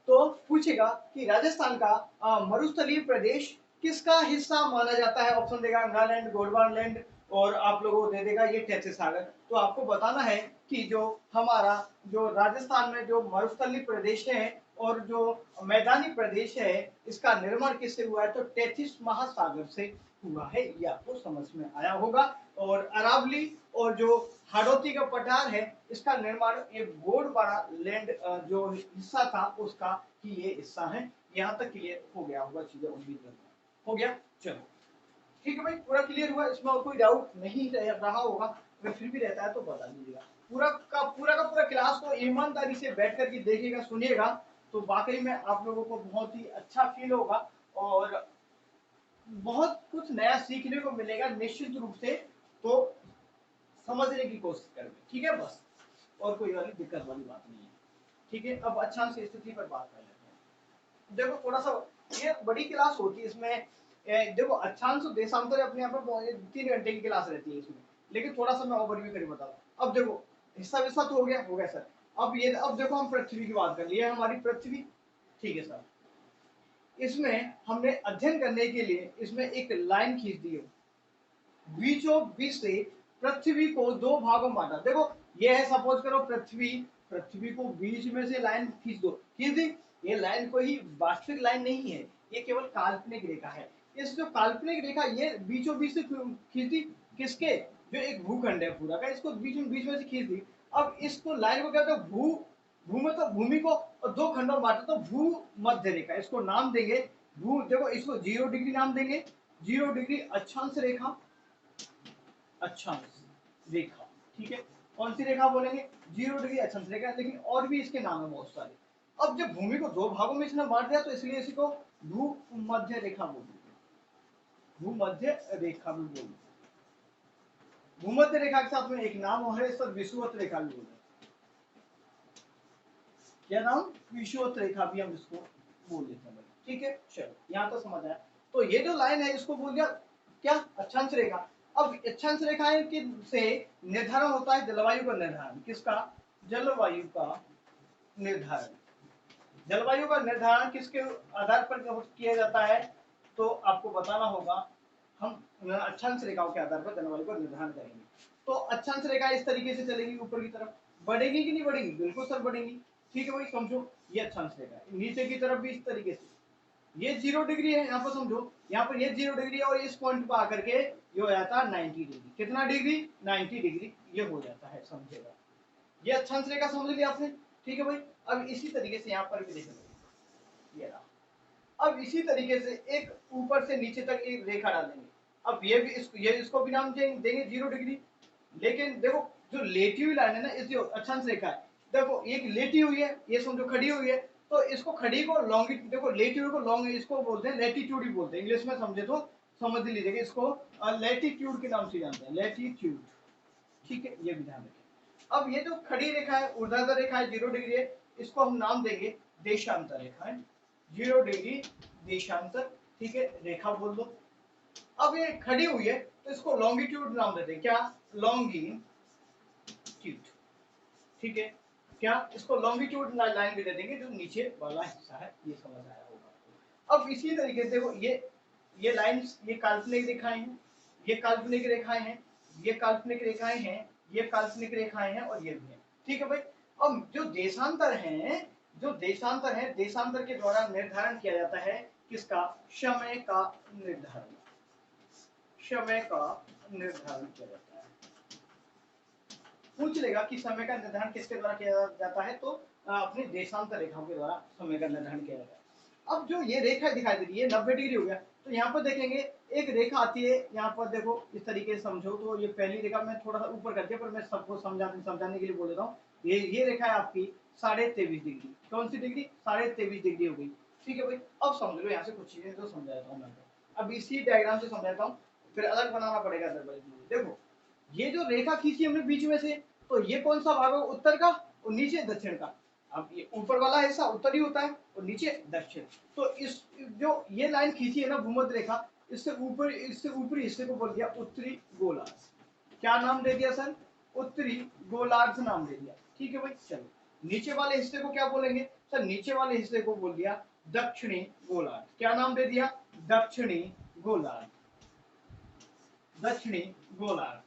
तो पूछेगा कि राजस्थान का मरुस्थलीय प्रदेश किसका हिस्सा माना जाता है, ऑप्शन देगा नागालैंड, गोंडवाना लैंड, और आप लोगों को दे देगा ये तैथिस सागर। तो आपको बताना है कि जो हमारा जो राजस्थान में जो मरुस्थलीय प्रदेश है और जो मैदानी प्रदेश है, इसका निर्माण किससे हुआ है, तो तैथिस महासागर से हुआ है, ये आपको समझ में आया होगा। और अरावली और जो हाड़ौती का पठार है, इसका निर्माण एक गोंडवाना लैंड जो हिस्सा था उसका ही ये हिस्सा है। यहाँ तक क्लियर हो गया होगा, चीजें उम्मीद करता हूँ हो गया। चलो ठीक है भाई, पूरा क्लियर हुआ, इसमें और कोई डाउट नहीं रहा होगा, अगर फिर भी रहता है तो बता दीजिएगा। पूरा क्लास को ईमानदारी से बैठ करके देखिएगा, सुनिएगा, तो वाकई में आप लोगों को बहुत ही अच्छा फील होगा और बहुत कुछ नया सीखने को मिलेगा निश्चित रूप से। तो समझने की कोशिश करेंगे, ठीक है, बस और कोई वाली दिक्कत वाली बात नहीं है, ठीक है। अब अच्छा से स्थिति पर बात कर लेते हैं। देखो थोड़ा सा ये बड़ी क्लास होती है इसमें। देखो अक्षांश और देशांतर अपने यहाँ पे 3 घंटे की क्लास रहती है इसमें, लेकिन थोड़ा सा मैं ओवरव्यू करके बता दूं। अब देखो हिस्सा विस्सा तो हो गया सर। अब देखो हम पृथ्वी की बात कर लिए, हमारी पृथ्वी, ठीक है सर। इसमें हमने अध्ययन करने के लिए इसमें एक लाइन खींच दी है, बीचों बीच से पृथ्वी को दो भागों में बांटा। देखो ये है, सपोज करो पृथ्वी, पृथ्वी को बीच में से लाइन खींच दो, खींच दी। ये लाइन कोई वास्तविक लाइन नहीं है, ये केवल काल्पनिक रेखा है। इस जो काल्पनिक रेखा ये बीचों बीच से खींच दी, किसके, जो एक भूखंड है पूरा का, इसको बीच में से खींच दी। अब इसको लाइन को कहते हैं भू, भू मतलब भूमि को, और दो खंडों में बांटा तो भू मध्य रेखा, इसको नाम देंगे भू। देखो इसको 0 डिग्री नाम देंगे, 0 डिग्री अक्षांश रेखा, अक्षांश रेखा, ठीक है। कौन सी रेखा बोलेंगे, 0 डिग्री अक्षांश रेखा, लेकिन और भी इसके नाम है बहुत सारे। अब जब भूमि को दो भागों में इसने बांट दिया तो इसलिए इसी को भूमध्य रेखा बोलते हैं, भूमध्य रेखा भी बोलते हैं। भूमध्य रेखा के साथ में एक नाम और है, इस पर विषुवत रेखा भी बोलते हैं। क्या नाम, विषुवत रेखा भी हम इसको बोल देते हैं, ठीक है। चलो यहाँ तो समझ आया। तो ये जो लाइन है इसको बोल दिया क्या, अक्षांश रेखा। अब अक्षांश रेखाएं के से निर्धारण होता है जलवायु का निर्धारण, किसका, जलवायु का निर्धारण। जलवायु का निर्धारण किसके आधार पर किया जाता है, तो आपको बताना होगा। हम अक्षांश रेखाओं के आधार पर जलवायु का निर्धारण करेंगे। तो अक्षांश रेखा इस तरीके से चलेगी, ऊपर की तरफ बढ़ेगी कि नहीं बढ़ेगी, बिल्कुल सर बढ़ेगी, ठीक है भाई समझो। ये अक्षांश रेखा है, नीचे की तरफ भी इस तरीके से, ये 0 डिग्री है, यहाँ पर समझो, यहाँ पर ये 0 डिग्री और इस पॉइंट पर आकर के ये हो जाता है 90 डिग्री। कितना डिग्री, 90 डिग्री ये हो जाता है, समझेगा। ये अक्षांश रेखा समझ लिया आपने, ठीक है भाई। अब इसी तरीके से यहाँ पर भी देख लो, ये रहा। अब इसी तरीके से एक ऊपर से नीचे तक एक रेखा डाल देंगे। अब ये भी इसको भी नाम देंगे 0 डिग्री। लेकिन देखो जो लेटी हुई लाइन है ना, इस जो अक्षांश रेखा है, देखो एक लेटी हुई है, ये समझो खड़ी हुई है, तो इसको खड़ी को लॉन्गिट्यूड, देखो लेटी हुई को लॉन्ग, इसको बोलते हैं लेटीट्यूड ही बोलते हैं, इंग्लिश में समझे तो समझ लीजिएगा, इसको लेटीट्यूड के नाम से जानते हैं, लेटीट्यूड, ठीक है। ये भी ध्यान रखें। अब ये जो खड़ी रेखा है, ऊर्ध्वाधर रेखा है, 0 डिग्री है, इसको हम नाम देंगे देशांतर रेखा है, 0 डिग्री देशांतर, ठीक है, रेखा बोल दो। अब ये खड़ी हुई है तो इसको लॉन्गिट्यूड नाम देते हैं, क्या, लॉन्गिट्यूड, ठीक है। क्या, इसको लॉन्गिट्यूड लाइन भी दे देंगे, जो नीचे वाला हिस्सा है, ये समझ आया होगा। अब इसी तरीके से देखो ये लाइंस, ये काल्पनिक रेखाएं हैं, ये काल्पनिक रेखाएं हैं, ये काल्पनिक रेखाएं हैं, ये काल्पनिक रेखाएं हैं, और ये भी है, ठीक है भाई। अब जो देशांतर हैं, जो देशांतर है, देशांतर के द्वारा निर्धारण किया जाता है किसका, समय का निर्धारण, समय का निर्धारण किया जाता है। पूछ लेगा कि समय का निर्धारण किसके द्वारा किया जाता है, तो अपने देशांतर रेखाओं के द्वारा समय का निर्धारण किया जाता है। अब जो ये रेखा दिखाई दे रही है 90 डिग्री हो गया, तो यहाँ पर देखेंगे एक रेखा आती है, यहाँ पर देखो इस तरीके से समझो, तो ये पहली रेखा मैं थोड़ा सा ऊपर कर दिया, पर मैं सबको समझाने के लिए बोल देता हूँ। ये रेखा है आपकी 23.5 डिग्री, कौन सी डिग्री, 23.5 डिग्री हो गई, ठीक है भाई। अब समझ लो यहाँ से कुछ चीजें तो समझाता हूँ मैं, अब इसी डायग्राम से समझाता हूँ, फिर अलग बनाना पड़ेगा। देखो ये जो रेखा खींची हमने बीच में से, तो ये कौन सा भाग है, उत्तर का, और नीचे दक्षिण का। अब ये ऊपर वाला हिस्सा उत्तरी होता है और नीचे दक्षिण। तो इस जो ये लाइन खींची है ना भूमध्य रेखा, इससे ऊपरी हिस्से को बोल दिया उत्तरी गोलार्ध। क्या नाम दे दिया सर, उत्तरी गोलार्ध नाम दे दिया, ठीक है भाई। चलो नीचे वाले हिस्से को क्या बोलेंगे सर, नीचे वाले हिस्से को बोल दिया दक्षिणी गोलार्ध। क्या नाम दे दिया, दक्षिणी गोलार्ध, दक्षिणी गोलार्ध,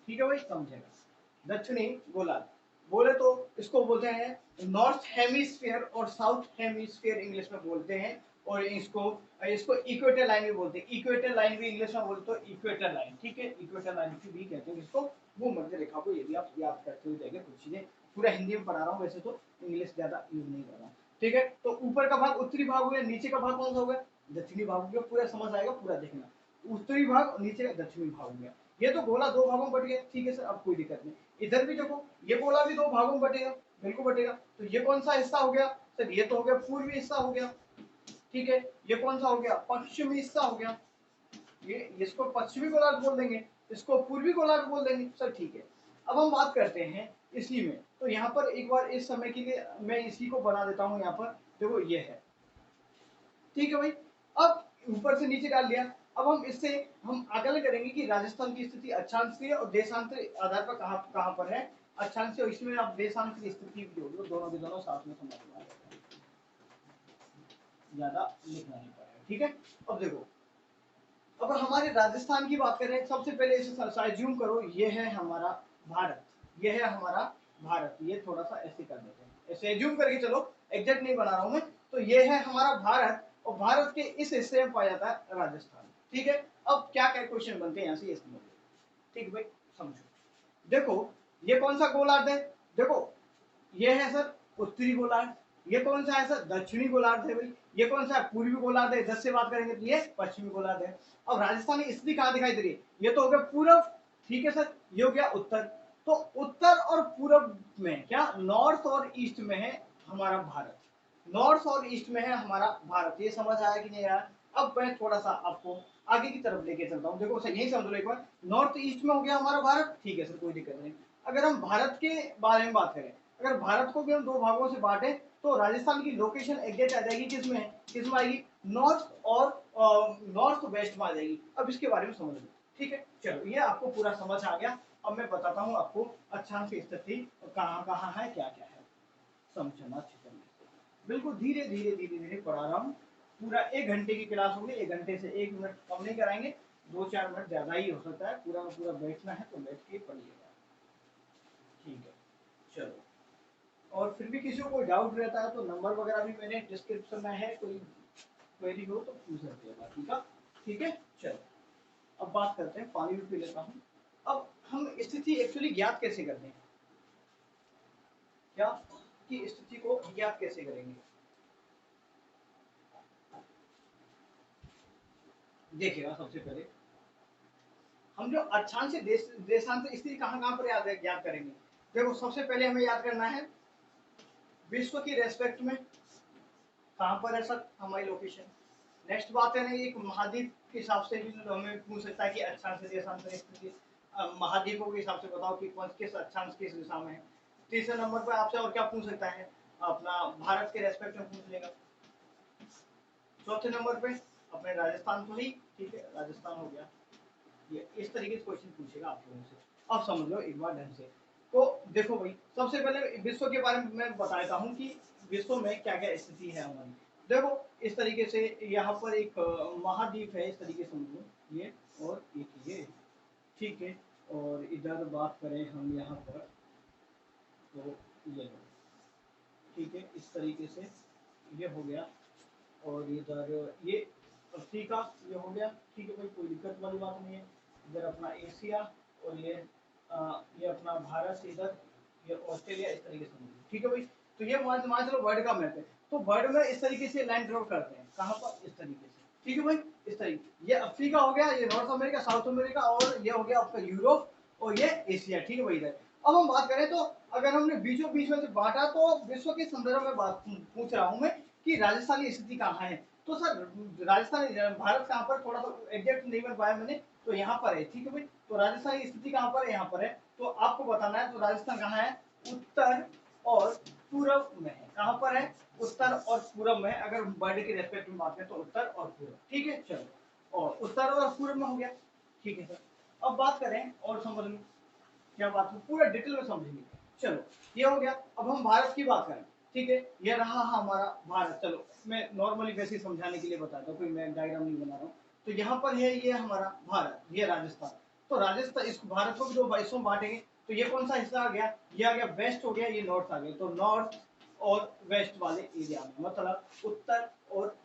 ठीक है भाई समझेगा। दक्षिणी गोलार्ध बोले तो इसको बोलते हैं नॉर्थ हेमिस्फीयर और साउथ हेमिस्फीयर इंग्लिश में बोलते हैं, और इसको इक्वेटर लाइन भी बोलते हैं, इक्वेटर लाइन भी इंग्लिश में बोलते हो, इक्वेटर लाइन, ठीक है, इक्वेटर लाइन भी कहते हैं इसको। वो मध्य रेखा को ये भी आप याद करते हुए जाएंगे, कुछ चीजें पूरा हिंदी में पढ़ा रहा हूँ, वैसे तो इंग्लिश ज्यादा यूज नहीं कर रहा हूँ, ठीक है। तो ऊपर का भाग उत्तरी भाग हो गया, नीचे का भाग कौन सा हो गया, दक्षिणी भाग हो गया। पूरा समझ आएगा, पूरा देखना, उत्तरी भाग और नीचे का दक्षिणी भाग हो गया। ये तो गोला दो भागों में बट गया, ठीक है सर, अब कोई दिक्कत नहीं। इधर भी देखो ये गोला भी दो भागों में बटेगा, बिल्कुल बटेगा। तो ये कौन सा हिस्सा हो गया सर, ये तो हो गया पूर्वी हिस्सा हो गया, ठीक है। ये कौन सा हो गया, पश्चिमी हिस्सा हो गया। ये इसको पश्चिमी गोलार्ध बोल देंगे, इसको पूर्वी गोलार्ध बोल देंगे सर, ठीक है। अब हम बात करते हैं इसी में, तो यहाँ पर एक बार इस समय के लिए मैं इसी को बना देता हूँ। यहाँ पर देखो ये है, ठीक है भाई। अब ऊपर से नीचे डाल दिया। अब हम इससे हम आकलन करेंगे कि राजस्थान की स्थिति अक्षांश की है और देशांतर आधार पर कहाँ कहाँ पर है अक्षांश से, और इसमें आप देशांतर की स्थिति भी जोड़ लो, दोनों के दोनों साथ में समझ में आ जाएगा, ज्यादा लिखना नहीं पड़ेगा। ठीक है। अब देखो, अगर हमारे राजस्थान की बात करें, सबसे पहले इसे जूम करो, ये है हमारा भारत, ये है हमारा भारत, ये थोड़ा सा ऐसे कर देते हैं, ऐसे जूम करके चलो, एग्जैक्ट नहीं बना रहा हूं मैं। तो ये है हमारा भारत, और भारत के इस हिस्से में पाया जाता है राजस्थान। ठीक है। अब क्या क्या क्वेश्चन बनते हैं यहाँ से, ये समझो। ठीक है भाई, समझो। देखो, ये कौन सा गोलार्ध है, देखो ये है सर उत्तरी गोलार्ध, ये कौन सा है सर दक्षिणी गोलार्ध है भाई, ये कौन सा है पूर्वी गोलार्ध है, इधर से बात करेंगे तो ये पश्चिमी गोलार्ध है। अब राजस्थान की स्थिति कहाँ दिखाई दे रही है, ये तो हो गया पूर्व, ठीक है सर, ये हो गया उत्तर। तो उत्तर और पूर्व में क्या, नॉर्थ और ईस्ट में है हमारा भारत, नॉर्थ और ईस्ट में है हमारा भारत। ये समझ आया कि नहीं यार। अब मैं थोड़ा सा आपको आगे की तरफ लेके चलता हूँ, देखो सर यही समझ लो एक बार, नॉर्थ ईस्ट में हो गया हमारा भारत, ठीक है सर, कोई दिक्कत नहीं। अगर हम भारत के बारे में बात करें, अगर भारत को भी हम दो भागों से बांटे, तो राजस्थान की लोकेशन एग्जैक्ट आ जाएगी किसमें, किसमें आएगी, नॉर्थ और नॉर्थ वेस्ट में आ जाएगी। अब इसके बारे में समझ लो। ठीक है, चलो ये आपको पूरा समझ आ गया। अब मैं बताता हूँ आपको अक्षांश की स्थिति कहाँ कहाँ है, क्या क्या है, समझना अच्छी तरह से। बिल्कुल धीरे धीरे धीरे धीरे पढ़ा रहा हूँ। पूरा 1 घंटे की क्लास होगी, 1 घंटे से 1 मिनट कम नहीं कराएंगे, 2-4 मिनट ज्यादा ही हो सकता है, पूरा में पूरा बैठना है तो बैठ के पढ़िएगा। ठीक है, चलो। और फिर भी किसी को कोई डाउट रहता है तो नंबर वगैरह भी मैंने डिस्क्रिप्शन में है, कोई क्वेरी हो तो पूछ सकते हैं बाकी का। ठीक है, चलो अब बात करते हैं, पानी भी पी लेता हूँ। अब हम स्थिति एक्चुअली ज्ञात कैसे करते हैं, क्या की स्थिति को ज्ञात कैसे करेंगे, देखिएगा। सबसे पहले हम जो अक्षांश से देशांतर स्थिति कहाँ कहाँ पर याद करेंगे, देखो सबसे पहले हमें याद करना है विश्व की रेस्पेक्ट में कहाँ पर है सर हमारी लोकेशन। नेक्स्ट बात है ना, एक महाद्वीप के हिसाब से भी तो हमें पूछ सकता है कि अक्षांश से देशांतर स्थिति, महाद्वीपों के हिसाब से बताओ कि कौन किस अक्षांश किस दिशा में है। तीसरे नंबर पर आपसे और क्या पूछ सकता है, अपना भारत के रेस्पेक्ट में पूछ लेगा। चौथे नंबर पे अपने राजस्थान को ही, ठीक है राजस्थान हो गया। ये इस तरीके से क्वेश्चन पूछेगा आप लोगों से। अब समझ लो एक बार ढंग से। तो देखो भाई, सबसे पहले विश्व के बारे में मैं बताता हूँ कि विश्व में क्या क्या स्थिति है हमारी। देखो इस तरीके से यहाँ पर एक महाद्वीप है, इस तरीके से समझो ये, और एक ये, ठीक है। और इधर बात करें हम यहाँ पर, तो ये लो, ठीक है, इस तरीके से ये हो गया। और इधर ये अफ्रीका ये हो गया, ठीक है भाई, कोई दिक्कत वाली बात नहीं है। इधर अपना एशिया, और ये अपना भारत, इधर ये ऑस्ट्रेलिया, इस तरीके से मिलेगा। ठीक है भाई। तो ये मान चलो वर्ल्ड का मैप है, तो वर्ल्ड में इस तरीके से लाइन ड्रॉ करते हैं, कहाँ पर, इस तरीके से। ठीक है भाई, इस तरीके, ये अफ्रीका हो गया, ये नॉर्थ अमेरिका, साउथ अमेरिका, और ये हो गया आपका यूरोप, और ये एशिया। ठीक है भाई। इधर अब हम बात करें, तो अगर हमने बीचों बीच में से बांटा, तो विश्व के संदर्भ में बात पूछ रहा हूं मैं कि राजस्थान की स्थिति कहाँ है। तो सर राजस्थान, भारत कहाँ पर, थोड़ा सा एग्जैक्ट नहीं बन पाया मैंने, तो यहाँ पर है। ठीक है भाई। तो राजस्थान की स्थिति कहाँ पर है, यहाँ पर है। तो आपको बताना है, तो राजस्थान कहाँ है, उत्तर और पूर्व में है। कहाँ पर है, उत्तर और पूर्व में। अगर वर्ल्ड के रेस्पेक्ट में बात करें तो उत्तर और पूर्व। ठीक है, चलो, और उत्तर और पूर्व में हो गया। ठीक है सर। अब बात करें और समझ लो क्या बात है, पूरा डिटेल में समझेंगे। चलो ये हो गया। अब हम भारत की बात करें, ठीक है, ये रहा हमारा भारत। चलो मैं नॉर्मली वैसे ही समझाने के लिए बताता हूँ, कोई मैं डायग्राम नहीं बना रहा हूँ। तो यहाँ पर है ये हमारा भारत, ये राजस्थान। तो राजस्थान, इस भारत को भी दो हिस्सों में बांटेंगे, तो ये कौन सा हिस्सा आ गया, ये आ गया वेस्ट हो गया, ये नॉर्थ आ गया। तो नॉर्थ और वेस्ट वाले एरिया में, मतलब उत्तर और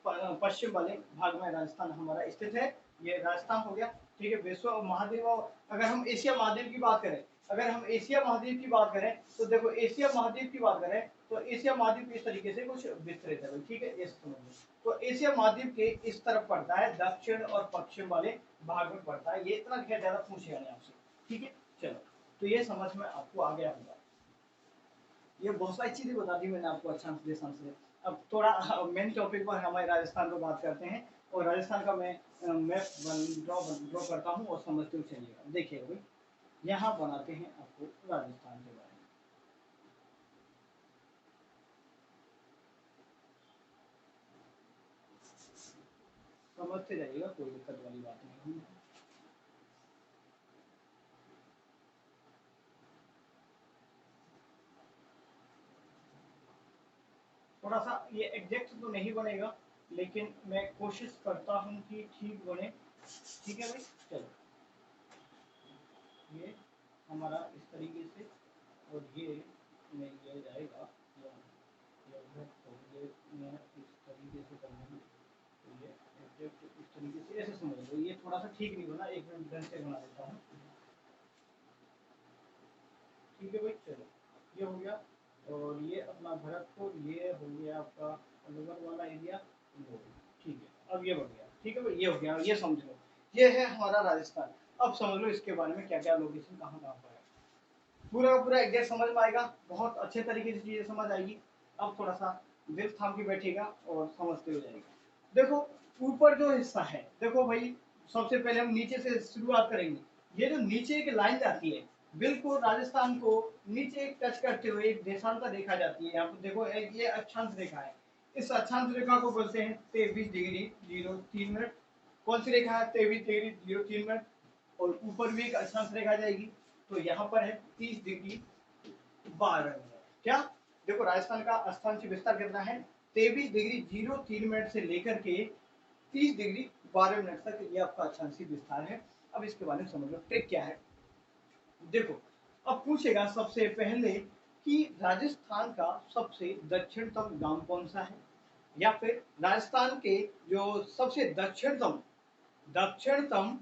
पश्चिम वाले भाग में राजस्थान हमारा स्थित है। ये राजस्थान हो गया। ठीक है, विश्व महाद्वीप। अगर हम एशिया महाद्वीप की बात करें, अगर हम एशिया महाद्वीप की बात करें, तो देखो एशिया महाद्वीप की बात करें, तो एशिया महाद्वीप इस तरीके से कुछ विस्तृत है। ठीक है, ये समझ। तो एशिया महाद्वीप के इस तरफ पड़ता है, दक्षिण और पश्चिम वाले भाग में पड़ता है। ये इतना ज्यादा पूछेगा नहीं आपसे। ठीक है, चलो, तो ये समझ में आपको आ गया होगा। ये बहुत सारी चीजें बता दी मैंने आपको अच्छा से। अब थोड़ा मेन टॉपिक पर हमारे राजस्थान पर बात करते हैं, और राजस्थान का मैं मैप ड्रॉ करता हूँ, और समझते हुए चलिएगा। देखिए भाई, यहाँ बनाते हैं आपको राजस्थान के बारे में। समझते जाइएगा, कोई दिक्कत वाली बात नहीं है। थोड़ा सा ये एग्जैक्ट तो नहीं बनेगा, लेकिन मैं कोशिश करता हूँ कि ठीक बने। ठीक है भाई, चलो ये हमारा इस तरीके से, और ये में ये जाएगा, तो ये मैं इस तरीके से करना है। तो ये एग्जैक्ट इस तरीके से ऐसे समझ लो, ये थोड़ा सा ठीक नहीं बना, एक मिनट ढंग से बना देता हूँ। ठीक है भाई, चलो ये हो गया। और ये अपना भरतपुर, ये हो गया आपका लोअर वाला एरिया। ठीक है, अब ये बढ़ गया। ठीक है भाई, ये हो गया, ये समझ लो, ये है हमारा राजस्थान। अब समझ लो इसके बारे में क्या क्या लोकेशन कहाँ कहाँ पर है, पूरा का पूरा एग्जैक्ट समझ में आएगा, बहुत अच्छे तरीके से चीजें समझ आएगी। अब थोड़ा सा दिल थाम के बैठेगा और समझते हो जाएगा। देखो ऊपर जो हिस्सा है, देखो भाई, सबसे पहले हम नीचे से शुरुआत करेंगे। ये जो नीचे एक लाइन जाती है, बिल्कुल राजस्थान को नीचे टच करते हुए एक देशांतर रेखा जाती है। यहाँ पर देखो ये अक्षांश रेखा है। इस अक्षांश रेखा को बोलते हैं 23 डिग्री 03 मिनट। कौन सी रेखा है? 23 डिग्री 03 मिनट। और ऊपर भी एक अक्षांश रेखा जाएगी, तो यहाँ पर है 30 डिग्री 12 मिनट। क्या? देखो राजस्थान का अक्षांश विस्तार कितना है? 23 डिग्री 03 मिनट से लेकर के 30 डिग्री 12 मिनट तक ये आपका अक्षांशीय विस्तार है। अब इसके बारे में समझ लो ट्रिक क्या है। देखो अब पूछेगा सबसे पहले कि राजस्थान का सबसे दक्षिणतम गांव कौन सा है, या फिर राजस्थान के जो सबसे दक्षिणतम दक्षिणतम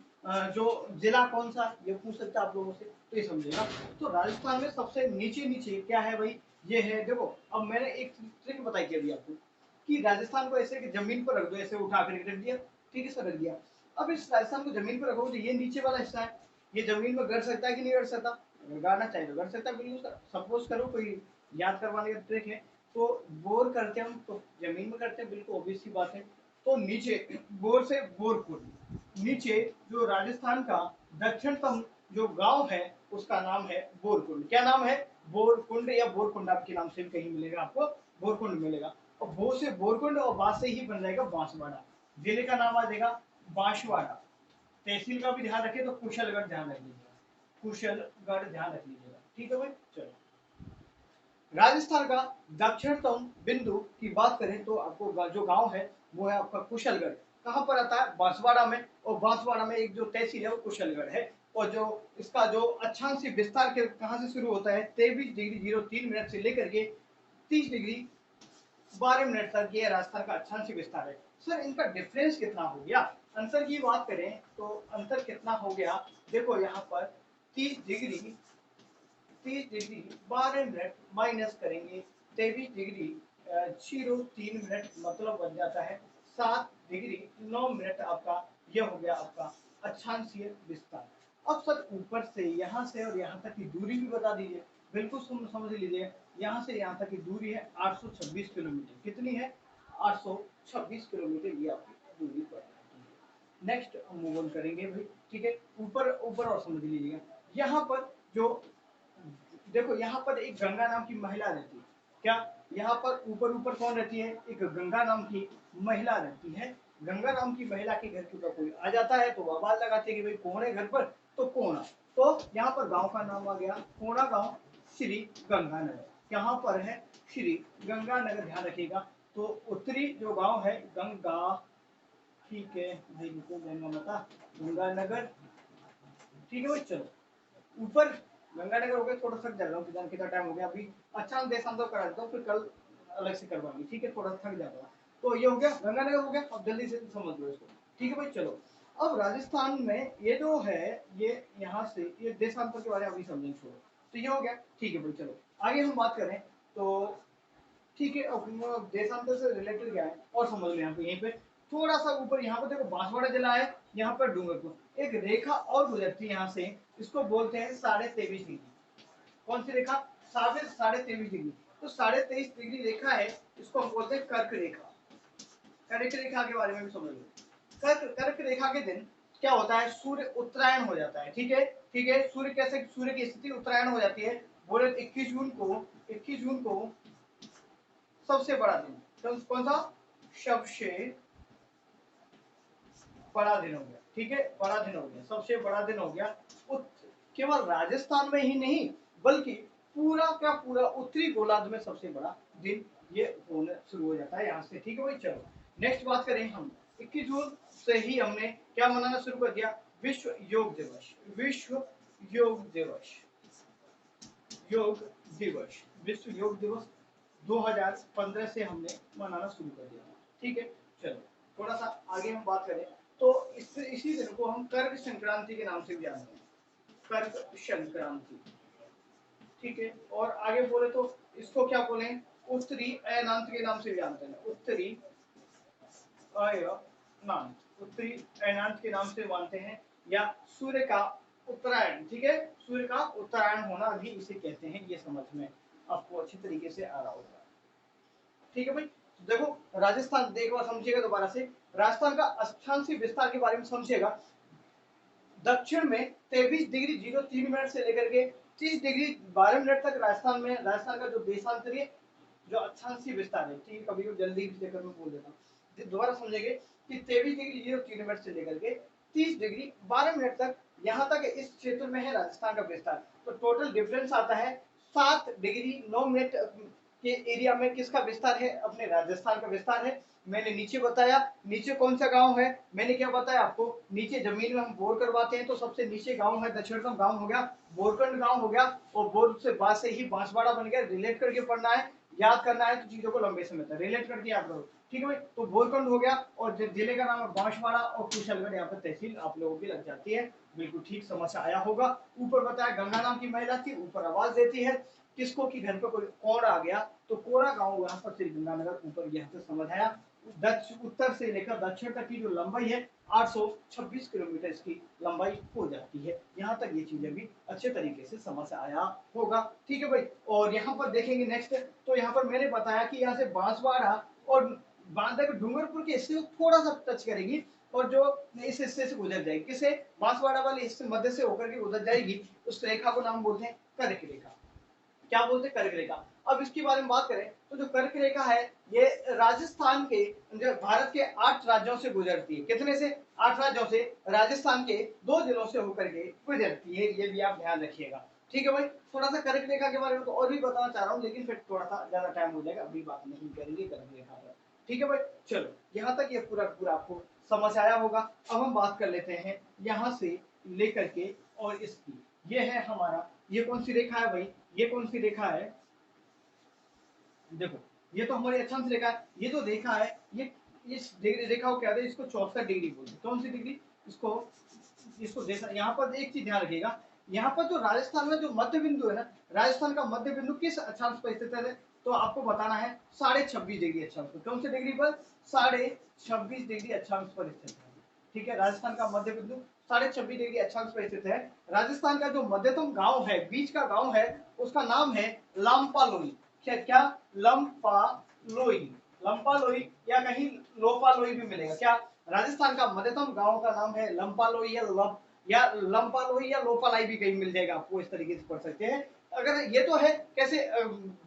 जो जिला कौन सा, ये पूछ सकते हैं आप लोगों से, तो ये समझेगा। तो राजस्थान में सबसे नीचे नीचे क्या है भाई? ये है, देखो अब मैंने एक ट्रिक बताई थी अभी आपको, कि राजस्थान को ऐसे कि जमीन पर रख दो, ऐसे उठा कर रख दिया, ठीक है सर, रख दिया। अब इस राजस्थान को जमीन पर रखो, तो ये नीचे वाला हिस्सा है, ये जमीन में गड़ सकता है कि नहीं गड़ सकता? अगर गाड़ना चाहे तो गड़ सकता है, बिल्कुल। सपोज करो कोई याद करवाने का ट्रिक है, तो बोर करते हैं हम, तो जमीन में करते हैं, बिल्कुल ऑब्वियस सी बात है। तो नीचे बोर से बोरकुंड, नीचे जो राजस्थान का दक्षिणतम जो गांव है उसका नाम है बोरकुंड। क्या नाम है? बोरकुंड या बोरकुंड, आपके नाम से भी कहीं मिलेगा आपको, बोरकुंड मिलेगा। और बो से बोरकुंड और बास से ही बन जाएगा बांसवाड़ा। जिले का नाम आ जाएगा बांसवाड़ा। तहसील का भी ध्यान रखे तो कुशलगढ़ ध्यान रख लीजिएगा, कुशलगढ़ ध्यान रख लीजिएगा। ठीक है भाई, चलो राजस्थान का दक्षिणतम बिंदु की बात करें तो आपको जो गांव है वो है आपका कुशलगढ़। कहाँ पर आता है? बांसवाड़ा में। और बांसवाड़ा में एक जो तहसील है वो कुशलगढ़ है। और जो इसका जो अक्षांशीय विस्तार के कहाँ से शुरू होता है? 23 डिग्री 03 मिनट से लेकर के 30 डिग्री 12 मिनट तक ये राजस्थान का अक्षांशीय विस्तार है। सर इनका डिफरेंस कितना हो गया? अंतर की बात करें तो अंतर कितना हो गया? देखो यहाँ पर 30 डिग्री 12 मिनट माइनस करेंगे 23 डिग्री 03 मिनट, मतलब बन जाता है 7 डिग्री 9 मिनट। आपका ये हो गया आपका अक्षांशीय विस्तार। अब सर ऊपर से यहाँ से और यहाँ तक की दूरी भी बता दीजिए। बिल्कुल समझ लीजिए, यहाँ से यहाँ तक की दूरी है 826 किलोमीटर। कितनी है? 826 किलोमीटर ये आपकी दूरी पड़ जाती है। नेक्स्ट मूव ऑन करेंगे भाई, ठीक है। ऊपर ऊपर और समझ लीजिएगा, यहाँ पर जो देखो यहाँ पर एक गंगा नाम की महिला रहती है। क्या? यहाँ पर ऊपर ऊपर कौन रहती है? एक गंगा नाम की महिला रहती है। गंगा नाम की महिला के घर के ऊपर कोई आ जाता है तो वो आवाज लगाती है कि भाई कौन है घर पर? तो कोना। तो यहाँ पर गांव का नाम आ गया कोना गांव, श्री गंगानगर। यहाँ पर है श्री गंगानगर, ध्यान रखिएगा। तो उत्तरी जो गांव है गंगा, ठीक है भाई, गंगा माता गंगानगर। ठीक है भाई, चलो ऊपर गंगानगर हो गया। थोड़ा सा जा रहा हूँ, किधर कितना टाइम हो गया अभी। अच्छा हम देशांतर करा देता हूँ, फिर कल अलग से करवाएंगे, ठीक है। थोड़ा थक जाता हूँ। तो ये हो गया गंगानगर हो गया। अब जल्दी से समझ लो इसको, ठीक है भाई, चलो। अब राजस्थान में ये जो है, ये यहाँ से ये देशांतर के बारे में अभी समझेंगे, छोड़ो। तो ये हो गया, ठीक है भाई, चलो आगे हम बात करें तो ठीक है। अब देशांतर से रिलेटेड क्या है और समझ लो। यहाँ पे यहीं पे थोड़ा सा ऊपर यहाँ पर देखो बांसवाड़ा जिला है, यहाँ पर डूंगरपुर। एक रेखा और गुजरती है यहाँ से, इसको बोलते हैं 23.5 डिग्री। कौन सी रेखा? 23.5 डिग्री। तो 23.5 डिग्री रेखा है, इसको हम बोलते हैं कर्क रेखा। कर्क रेखा के बारे में भी समझ लो। कर्क रेखा के दिन क्या होता है? सूर्य उत्तरायण हो जाता है, ठीक है। ठीक है, सूर्य कैसे, सूर्य की स्थिति उत्तरायण हो जाती है। बोले 21 जून को सबसे बड़ा दिन कौन सा? सबसे बड़ा दिन हो गया, ठीक है, बड़ा दिन हो गया, सबसे बड़ा दिन हो गया। केवल राजस्थान में ही नहीं बल्कि पूरा का पूरा उत्तरी गोलार्ध में सबसे बड़ा दिन ये होने शुरू हो जाता है यहाँ से, ठीक है भाई। चलो नेक्स्ट बात करें हम, 21 जून से ही हमने क्या मनाना शुरू कर दिया, विश्व योग दिवस। विश्व योग दिवस, योग दिवस, विश्व योग दिवस 2015 से हमने मनाना शुरू कर दिया, ठीक है। चलो थोड़ा सा आगे हम बात करें तो इसी दिन को हम कर्क संक्रांति के नाम से भी जानते हैं, कर्क संक्रांति, ठीक है। और आगे बोले तो इसको क्या बोले, उत्तरी अयनांत के नाम से भी जानते हैं, उत्तरी अयनांत, उत्तरी अयनांत के नाम से मानते हैं, या सूर्य का उत्तरायण, ठीक है, सूर्य का उत्तरायण होना भी इसे कहते हैं, ये समझ में आपको अच्छी तरीके से आ रहा होगा, ठीक है भाई। देखो राजस्थान, देखो समझिएगा दोबारा से, राजस्थान का अक्षांशीय विस्तार के बारे में समझिएगा। दक्षिण में 23 डिग्री 03 मिनट से लेकर के 30 डिग्री 12 मिनट तक राजस्थान में, राजस्थान का जो देशांतरीय जो अक्षांशीय विस्तार है, ठीक है, कभी कभी जल्दी लेकर मैं बोल देता हूँ, दोबारा समझेंगे कि 23 डिग्री 03 मिनट से लेकर के 30 डिग्री 12 मिनट तक, यहाँ तक इस क्षेत्र में है राजस्थान का विस्तार। तो टोटल डिफरेंस आता है 7 डिग्री 9 मिनट के एरिया में किसका विस्तार है, अपने राजस्थान का विस्तार है। मैंने नीचे बताया, नीचे कौन सा गांव है, मैंने क्या बताया आपको, नीचे जमीन में हम बोर करवाते हैं तो सबसे नीचे गांव है, दक्षिणतम गांव हो गया बोरकंड गांव हो गया, और बोर से बाद से ही बांसवाड़ा बन गया। रिलेट करके पढ़ना है, याद करना है तो चीजों को लंबे समय तक रिलेट करके याद करो, ठीक है भाई। तो बोरकंड हो गया और जिले का नाम है बांसवाड़ा, और कुशलगढ़ यहाँ पर तहसील आप लोगों की लग जाती है, बिल्कुल ठीक समझ आया होगा। ऊपर बताया गंगा नाम की महिला थी, ऊपर आवाज देती है किसको कि घर पर कोई कौन आ गया, तो कोरा गांव यहाँ पर श्री गंगानगर, ऊपर यहाँ से समझ आया। उत्तर से लेकर दक्षिण तक की जो लंबाई है 826 किलोमीटर इसकी लंबाई हो जाती है। यहाँ तक ये चीजें भी अच्छे तरीके से समझ आया होगा, ठीक है भाई। और यहाँ पर देखेंगे नेक्स्ट, तो यहाँ पर मैंने बताया कि यहाँ से बांसवाड़ा और बांदा के डूंगरपुर के हिस्से को थोड़ा सा टच करेगी, और जो इस हिस्से से गुजर जाएगी, किसे, बांसवाड़ा वाले हिस्से मध्य से होकर के गुजर जाएगी, उस रेखा को नाम बोलते हैं कर्क रेखा। क्या बोलते हैं, कर्क रेखा। अब इसके बारे में बात करें तो जो कर्क रेखा है ये राजस्थान के, जो भारत के 8 राज्यों से गुजरती है, कितने से, 8 राज्यों से, राजस्थान के 2 जिलों से होकर के गुजरती है, ये भी आप ध्यान रखिएगा, ठीक है भाई। थोड़ा सा कर्क रेखा के बारे में तो और भी बताना चाह रहा हूँ, लेकिन फिर थोड़ा सा ज्यादा टाइम हो जाएगा, अभी बात नहीं करेंगे कर्क रेखा पर, ठीक है भाई। चलो यहाँ तक ये पूरा पूरा आपको समझ आया होगा। अब हम बात कर लेते हैं यहाँ से लेकर के और इसकी, ये है हमारा, ये कौन सी रेखा है भाई, ये कौन सी रेखा है, देखो ये तो हमारी अक्षांश रेखा है, ये जो रेखा है ये, इस रेखा को क्या कहते हैं, इसको 64 डिग्री बोलते हैं। कौन सी डिग्री, इसको, इसको देखा, यहाँ पर एक चीज ध्यान रखिएगा, यहाँ पर जो राजस्थान में जो मध्य बिंदु है ना, राजस्थान का मध्य बिंदु किस अक्षांश पर स्थित है, तो आपको बताना है 26.5 डिग्री अक्षांश पर। कौन सी डिग्री पर, 26.5 डिग्री अक्षांश पर स्थित है, ठीक है। राजस्थान का मध्य बिंदु 26.5 डिग्री अक्षांश पर स्थित है। राजस्थान का जो मध्यतम गांव है, बीच का गांव है, उसका नाम है लांपालोई। क्या क्या, लंपालोई, लंपालोई, या कहीं लोपालोई भी मिलेगा। क्या, राजस्थान का मध्यतम गांव का नाम है लंपालोई, या लंपालोई या लोपालाई भी कहीं मिल जाएगा आपको, इस तरीके से पढ़ सकते हैं। अगर ये तो है कैसे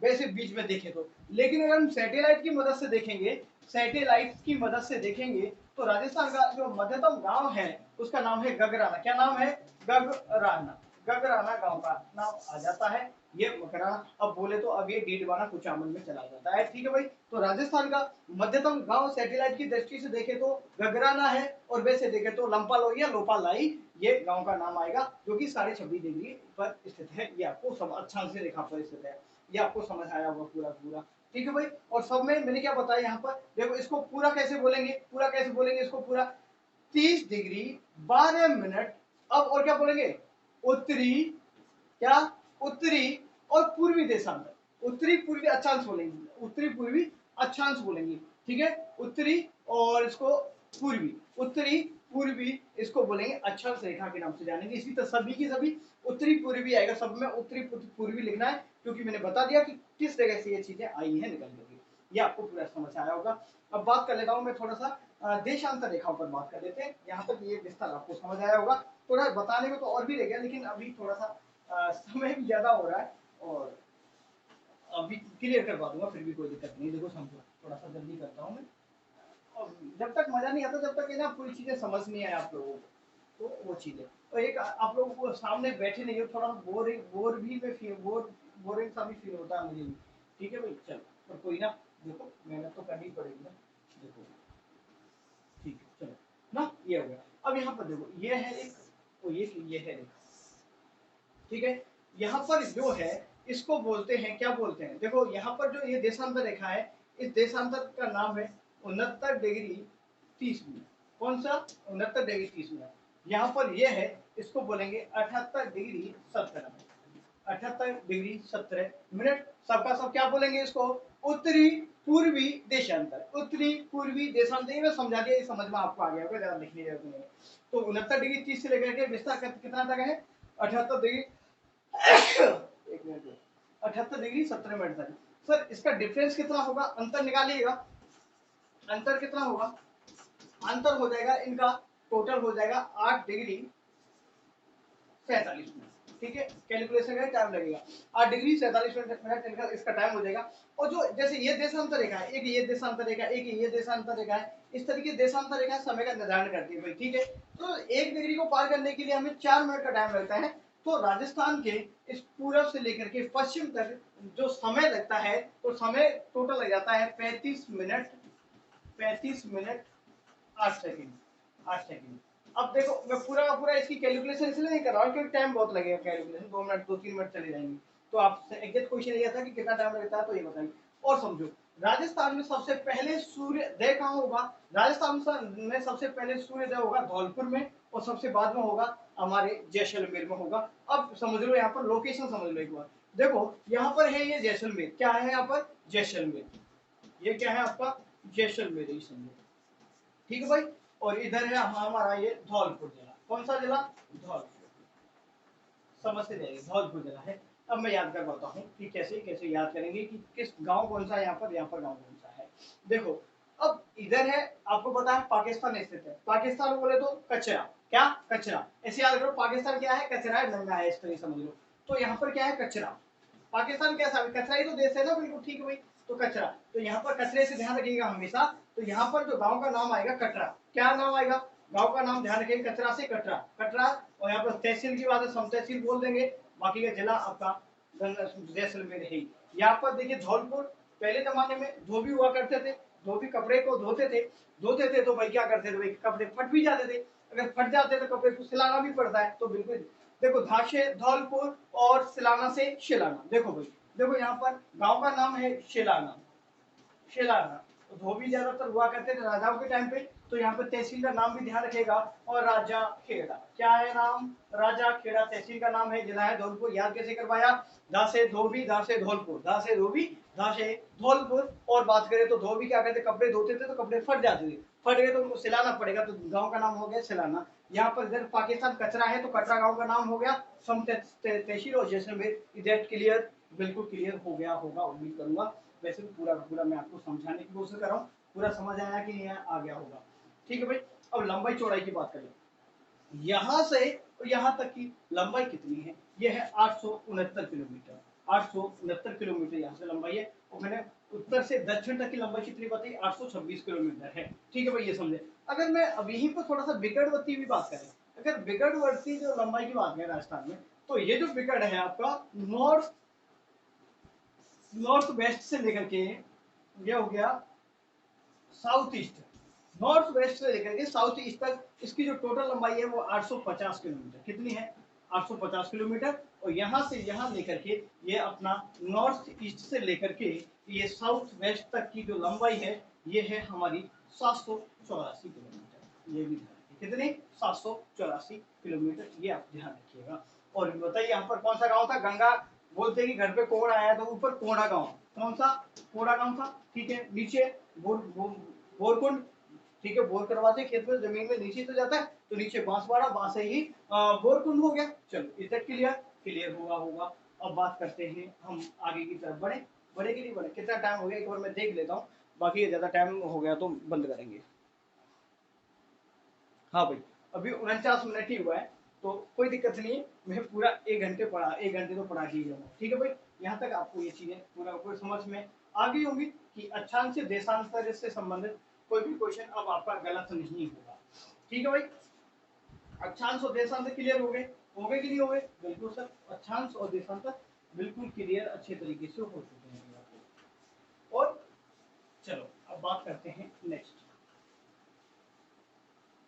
वैसे बीच में देखें तो, लेकिन अगर हम सैटेलाइट की मदद से देखेंगे, सैटेलाइट की मदद से देखेंगे तो राजस्थान का जो मध्यतम गांव है उसका नाम है गगराना। क्या नाम है, गगराना, गगराना गांव का नाम आ जाता है ये मकराना। अब बोले तो अब ये डीडवाना कुचामन में चला जाता है, ठीक है भाई। तो राजस्थान का मध्यतम गांव सैटेलाइट की दृष्टि से देखे तो गगराना है, और वैसे देखे तो लंपालोई या लोपालाई ये गांव का नाम आएगा, जो कि 26.5 डिग्री पर स्थित है। ये आपको सब अक्षांश रेखा पर स्थित है, ये आपको समझ आया होगा पूरा पूरा, ठीक है भाई। और सब में मैंने क्या बताया यहाँ पर, देखो इसको पूरा कैसे बोलेंगे, पूरा कैसे बोलेंगे इसको पूरा, 30 डिग्री 12 मिनट। अब और क्या बोलेंगे, उत्तरी, क्या, उत्तरी और पूर्वी देशांतर, उत्तरी पूर्वी अक्षांश बोलेंगे, उत्तरी पूर्वी अक्षांश बोलेंगे, ठीक है। उत्तरी और इसको पूर्वी, उत्तरी पूर्वी इसको बोलेंगे अक्षांश रेखा के नाम से जानेंगे। इसी तरह सभी की सभी उत्तरी पूर्वी आएगा, सब में उत्तरी पूर्वी लिखना है, क्योंकि मैंने बता दिया कि किस जगह से ये चीजें आई हैं निकल करके, ये आपको पूरा समझ आया होगा। अब बात कर लेता हूँ मैं थोड़ा सा देशांतर रेखाओं पर बात कर लेते हैं, यहाँ तक ये विस्तार आपको समझ आया होगा। थोड़ा बताने में तो और भी रह गया, लेकिन अभी थोड़ा सा समय भी ज्यादा हो रहा है, और अभी क्लियर करवा दूंगा, फिर भी कोई दिक्कत नहीं। देखो समझो, थोड़ा सा जल्दी करता हूँ मैं, और जब तक मजा नहीं आता, जब तक है ना पूरी चीजें समझ नहीं आए आप लोगों को, तो वो चीजें। और एक आप लोगों को सामने बैठे नहीं हो, थोड़ा बोरिंग सा भी फील होता है मुझे भी। ठीक है भाई, चलो, पर कोई ना, देखो मेहनत तो करनी पड़ेगी ना। देखो, ठीक है, चलो ना, ये हो गया। अब यहाँ पर देखो, ये है एक, तो ये है एक, ठीक है। यहाँ पर जो है, इसको बोलते हैं, क्या बोलते हैं, देखो यहाँ पर जो ये देशांतर रेखा है, इस देशांतर का नाम है 69 डिग्री 30 मिनट। कौन सा? 69 डिग्री 30 मिनट। यहाँ पर ये है, इसको बोलेंगे 78 डिग्री 17 मिनट। 78 degree 17 minute. सबका सब क्या बोलेंगे इसको? उत्तरी पूर्वी देशांतर। उत्तरी पूर्वी देशांतर, ये मैं समझा दिया, ये समझ में आपको आ गया होगा, ज्यादा लिखने की जरूरत नहीं है। तो 69 डिग्री 30 से लेकर के विस्तार कितना तक है? 78 डिग्री, एक मिनट, 78 डिग्री 17 मिनट तक। सर इसका डिफरेंस कितना होगा? अंतर निकालिएगा। अंतर कितना होगा? अंतर हो जाएगा इनका, टोटल हो जाएगा 8 डिग्री 47 मिनट। ठीक है, कैलकुलेशन का टाइम लगेगा, 8 डिग्री 47 मिनट इनका, इसका टाइम हो जाएगा। और जो जैसे ये देशांतर रेखा है, एक ये देशांतर रेखा, एक ये देशांतर रेखा है, इस तरीके देशांतर रेखा समय का निर्धारण करती है भाई। ठीक है, तो 1 डिग्री को पार करने के लिए हमें 4 मिनट का टाइम लगता है। तो राजस्थान के इस पूरब से लेकर के पश्चिम तक जो समय लगता है, तो समय टोटल लग जाता है 35 मिनट, 35 मिनट 8 सेकंड, 8 सेकंड। अब देखो, मैं पूरा का पूरा इसकी कैलकुलेशन इसलिए नहीं कर रहा हूँ क्योंकि टाइम बहुत लगेगा, कैलकुलेशन 2 मिनट 2-3 मिनट चले जाएंगे। तो आपसे एग्जैक्ट क्वेश्चन ये था कि कितना टाइम लगता है, तो ये बताइए। और समझो, राजस्थान में सबसे पहले सूर्योदय कहाँ होगा? राजस्थान में सबसे पहले सूर्योदय होगा धौलपुर में, और सबसे बाद में होगा हमारे जैसलमेर में होगा। अब समझ लो, यहाँ पर लोकेशन समझ लो एक बार। देखो यहाँ पर है ये जैसलमेर, क्या है यहाँ पर? जैसलमेर। ये क्या है आपका? जैसलमेर, ये समझो। ठीक है भाई। और इधर है हमारा ये धौलपुर जिला। कौन सा जिला? धौलपुर। समझ से जाएगी, धौलपुर जिला है। अब मैं याद करवाता हूँ कि कैसे कैसे याद करेंगे कि किस गांव कौन सा है यहाँ पर गांव कौन सा है। देखो, अब इधर है, आपको पता है पाकिस्तान स्थित है। पाकिस्तान बोले तो कचरा, क्या? कचरा। ऐसे याद करो, पाकिस्तान क्या है? कचरा है, नंगा है, इस तरह समझ लो। तो यहाँ पर क्या है? कचरा। पाकिस्तान कैसा है? कचरा ही तो देश है ना, बिल्कुल ठीक है भाई। तो कचरा, तो यहाँ पर कचरे से ध्यान रखिएगा हमेशा। तो यहाँ पर जो गांव का नाम आएगा कटरा। क्या नाम आएगा? गांव का नाम ध्यान रखिएगा, कचरा से कटरा, कटरा। और यहाँ पर तहसील की बात है, सम तहसील बोल देंगे। बाकी का जिला आपका जैसलमेर है। यहाँ पर देखिए धौलपुर, पहले जमाने में धोबी हुआ करते थे। धोबी कपड़े को धोते थे तो भाई क्या करते थे भाई, कपड़े फट भी जाते थे। अगर फट जाते तो कपड़े को सिलाना भी पड़ता है, तो बिल्कुल। देखो, धाशे धौलपुर और सिलाना से शिलाना। देखो भाई, देखो यहाँ पर गांव का नाम है शिलाना, शिलाना। तो धोबी ज्यादातर हुआ करते थे राजाओं के टाइम पे। तो यहाँ पे तहसील का नाम भी ध्यान रखेगा। और राजा खेड़ा, क्या है नाम? राजा खेड़ा तहसील का नाम है, जिला है धौलपुर। याद कैसे करवाया? धा से धोबी, धा से धौलपुर, धा से धोबी, धा से धौलपुर। और बात करें तो धोबी क्या करते? कपड़े धोते थे तो कपड़े फट जाते थे, फट गए तो उनको सिलाना पड़ेगा, तो गांव का नाम हो गया सिलाना। यहाँ पर इधर पाकिस्तान कचरा है, तो कटरा गांव का नाम हो गया। सम तहसील और जैसलमेर। इधर क्लियर, बिल्कुल क्लियर हो गया होगा, उम्मीद करूंगा। वैसे भी पूरा पूरा मैं आपको समझाने की कोशिश कर रहा हूँ, पूरा समझ आया कि नहीं आ गया होगा? ठीक है भाई। अब लंबाई चौड़ाई की बात करें, यहाँ से यहाँ तक की लंबाई कितनी है? यह है 869 किलोमीटर। 869 किलोमीटर यहाँ से लंबाई है। और मैंने उत्तर से दक्षिण तक की लंबाई कितनी बताई? 826 किलोमीटर है। ठीक है भाई, ये समझे। अगर मैं अब यहीं पर थोड़ा सा विकटवर्ती भी बात करें, अगर विकटवर्ती जो लंबाई की बात करें राजस्थान में, तो ये जो विकट है आपका नॉर्थ वेस्ट से लेकर के, ये हो गया साउथ ईस्ट। नॉर्थ वेस्ट से लेकर के साउथ ईस्ट तक इसकी जो टोटल लंबाई है वो 850 किलोमीटर। कितनी है? 850 किलोमीटर। और यहाँ से यहाँ लेकर के ये अपना नॉर्थ ईस्ट से लेकर के ये साउथ वेस्ट तक की जो लंबाई है, ये है हमारी 784 किलोमीटर। ये भी कितनी? 784 किलोमीटर, ये आप ध्यान रखिएगा। और बताइए यहाँ पर कौन सा गांव था? गंगा बोलते कि घर पे कोण आया, तो ऊपर कोड़ा गांव। कौन सा? कोड़ा गांव था। ठीक है, नीचे बोरकुंड। ठीक है, बोर करवाते खेत में, जमीन में नीचे तो जाता है, तो नीचे बांसवाड़ा, बांसे ही बोरकुंड हो गया। चलो, इतना क्लियर, क्लियर हुआ होगा। अब बात करते हैं हम आगे की तरफ बढ़े। बढ़े कि नहीं बढ़े? कितना टाइम हो गया एक बार मैं देख लेता हूँ, बाकी ज्यादा टाइम हो गया तो बंद करेंगे। हाँ भाई, अभी 49 मिनट ही हुआ है, तो कोई दिक्कत नहीं है। मैं पूरा 1 घंटे पढ़ा, 1 घंटे तो पढ़ा ही जाऊंगा। ठीक है भाई, यहाँ तक आपको ये चीजें पूरा पूरी समझ में आ गई होंगी कि अक्षांश देशांतर से संबंधित कोई भी क्वेश्चन अब आपका गलत नहीं होगा। ठीक है भाई, अक्षांश और देशांतर क्लियर हो गए कि नहीं हो गए? बिल्कुल सर, अक्षांश और देशांतर बिल्कुल क्लियर अच्छे तरीके से हो चुके हैं आपको। और चलो अब बात करते हैं नेक्स्ट।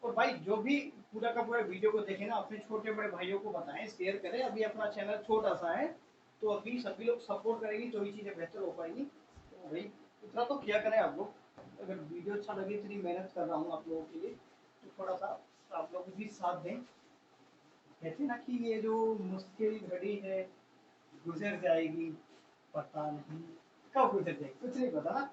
और भाई जो भी पूरा का पूरा वीडियो को देखे ना, अपने छोटे बड़े भाइयों को बताएं, शेयर करें। अभी अपना चैनल छोटा सा है, तो अभी सभी लोग सपोर्ट करेंगे तो ही चीज़ें बेहतर हो पाएंगी। तो भाई इतना तो किया करें आप लोग, अगर वीडियो अच्छा लगे, इतनी मेहनत कर रहा हूँ आप लोगों के लिए, तो थोड़ा सा आप लोग भी साथ दें। कहते ना कि ये जो मुश्किल घड़ी है गुजर जाएगी, पता नहीं कब गुजर जाएगी, कुछ नहीं पता ना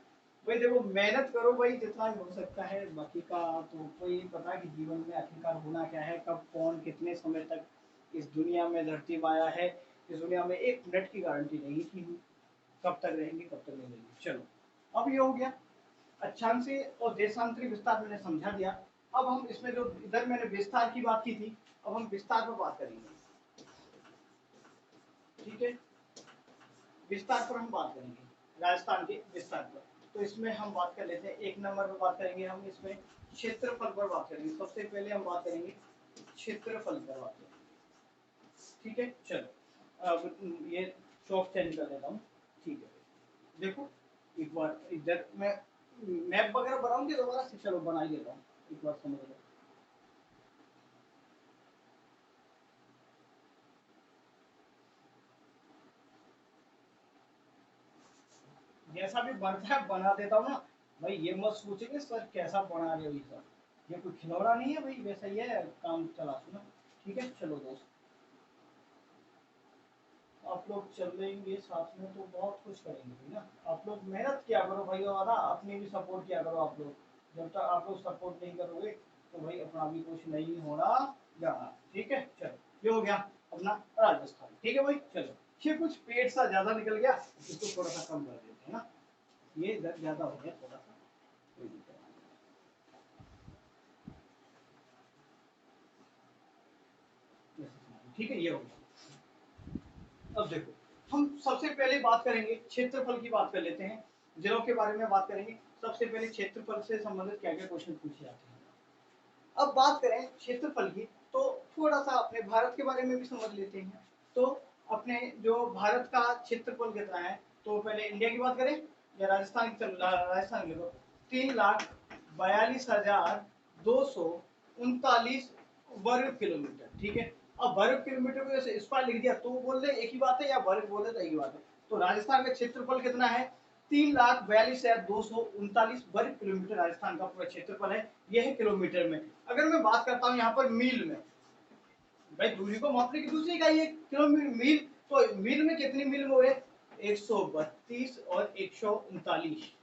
भाई। देखो मेहनत करो भाई जितना भी हो सकता है, बाकी का तो कोई नहीं पता कि जीवन में आखिरकार होना क्या है, कब कौन कितने समय तक इस दुनिया में धरती में आया है। इस दुनिया में एक मिनट की गारंटी नहीं कि कब तक रहेंगे कब तक नहीं रहेंगे। चलो अब ये हो गया अक्षांशीय और देशांतरी विस्तार, मैंने समझा दिया। अब हम इसमें जो इधर मैंने विस्तार की बात की थी, अब हम विस्तार पर बात करेंगे। ठीक है, विस्तार पर हम बात करेंगे, राजस्थान के विस्तार पर। तो इसमें हम बात कर लेते हैं, एक नंबर पर बात करेंगे हम इसमें क्षेत्रफल पर बात करेंगे। सबसे पहले हम बात करेंगे क्षेत्रफल पर बात करेंगे। ठीक है, चलो अब ये चौक चेंज कर लेता हूँ। ठीक है, देखो एक बार इधर मैं मैप वगैरह बनाऊंगी दोबारा से, चलो बना ही लेता हूँ, एक बार समझ लो। जैसा भी बनता है बना देता हूँ ना भाई, ये मत सोचेंगे सर कैसा बना रहे हो ये सब, ये कोई खिलौना नहीं है भाई, वैसा ही है, काम चला सुना। ठीक है, चलो दोस्त, आप लोग चलेंगे साथ में तो बहुत कुछ करेंगे ना। आप लोग मेहनत किया करो भाई, और ना अपने भी सपोर्ट किया करो आप लोग। जब तक आप लोग सपोर्ट नहीं करोगे तो भाई अपना भी कुछ नहीं होना जाना। ठीक है, चलो ये हो गया अपना राजस्थान। ठीक है भाई, चलो ये कुछ पेट सा ज्यादा निकल गया, इसको थोड़ा सा कम कर देते हैं ना, ये ज्यादा हो गया थोड़ा सा, कोई दिक्कत नहीं। ठीक है, ये हो गया। अब देखो हम सबसे पहले बात करेंगे क्षेत्रफल की, बात कर लेते हैं, जिलों के बारे में बात करेंगे। सबसे पहले क्षेत्रफल से संबंधित क्या क्या क्वेश्चन पूछे जाते हैं। अब बात करें क्षेत्रफल की, तो थोड़ा सा अपने भारत के बारे में भी समझ लेते हैं। तो अपने जो भारत का क्षेत्रफल कितना है, तो पहले इंडिया की बात करें या राजस्थान की? राजस्थान की 3,42,239 वर्ग किलोमीटर। ठीक है, अब वर्ग किलोमीटर को जैसे स्क्वायर लिख दिया तो बोल रहे एक ही बात है, या वर्ग बोल रहे तो एक ही बात है। तो राजस्थान का क्षेत्रफल कितना है? 3,42,239 वर्ग किलोमीटर राजस्थान का पूरा क्षेत्रफल है। यह है किलोमीटर में। अगर मैं बात करता हूँ यहाँ पर मील में, भाई दूरी को मापने की दूसरी इकाई है किलोमीटर, मील। तो मील में कितनी मील हुए? 132 और 139।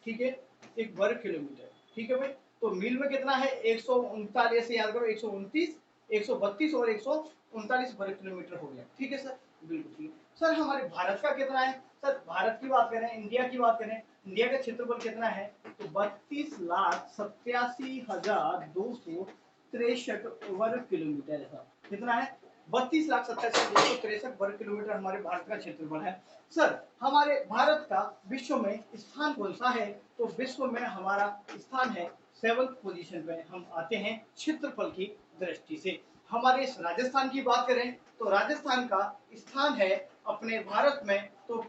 ठीक है, एक वर्ग किलोमीटर। ठीक है भाई, तो मील में कितना है? 139 से याद करो, 129, 132 और 139 वर्ग किलोमीटर हो गया। ठीक है सर, बिल्कुल ठीक। सर हमारे भारत का कितना है? सर भारत की बात करें, इंडिया की बात करें, इंडिया का क्षेत्रफल कितना है? तो 32,87,263 वर्ग किलोमीटर है सर। कितना है? 32,87,263 वर्ग किलोमीटर हमारे भारत का क्षेत्रफल है। सर हमारे भारत का विश्व में स्थान कौन सा है? तो विश्व में हमारा स्थान है 7th पोजीशन पे हम आते हैं क्षेत्रफल की दृष्टि से। हमारे इस राजस्थान की बात करें तो राजस्थान का स्थान है अपने भारत में तो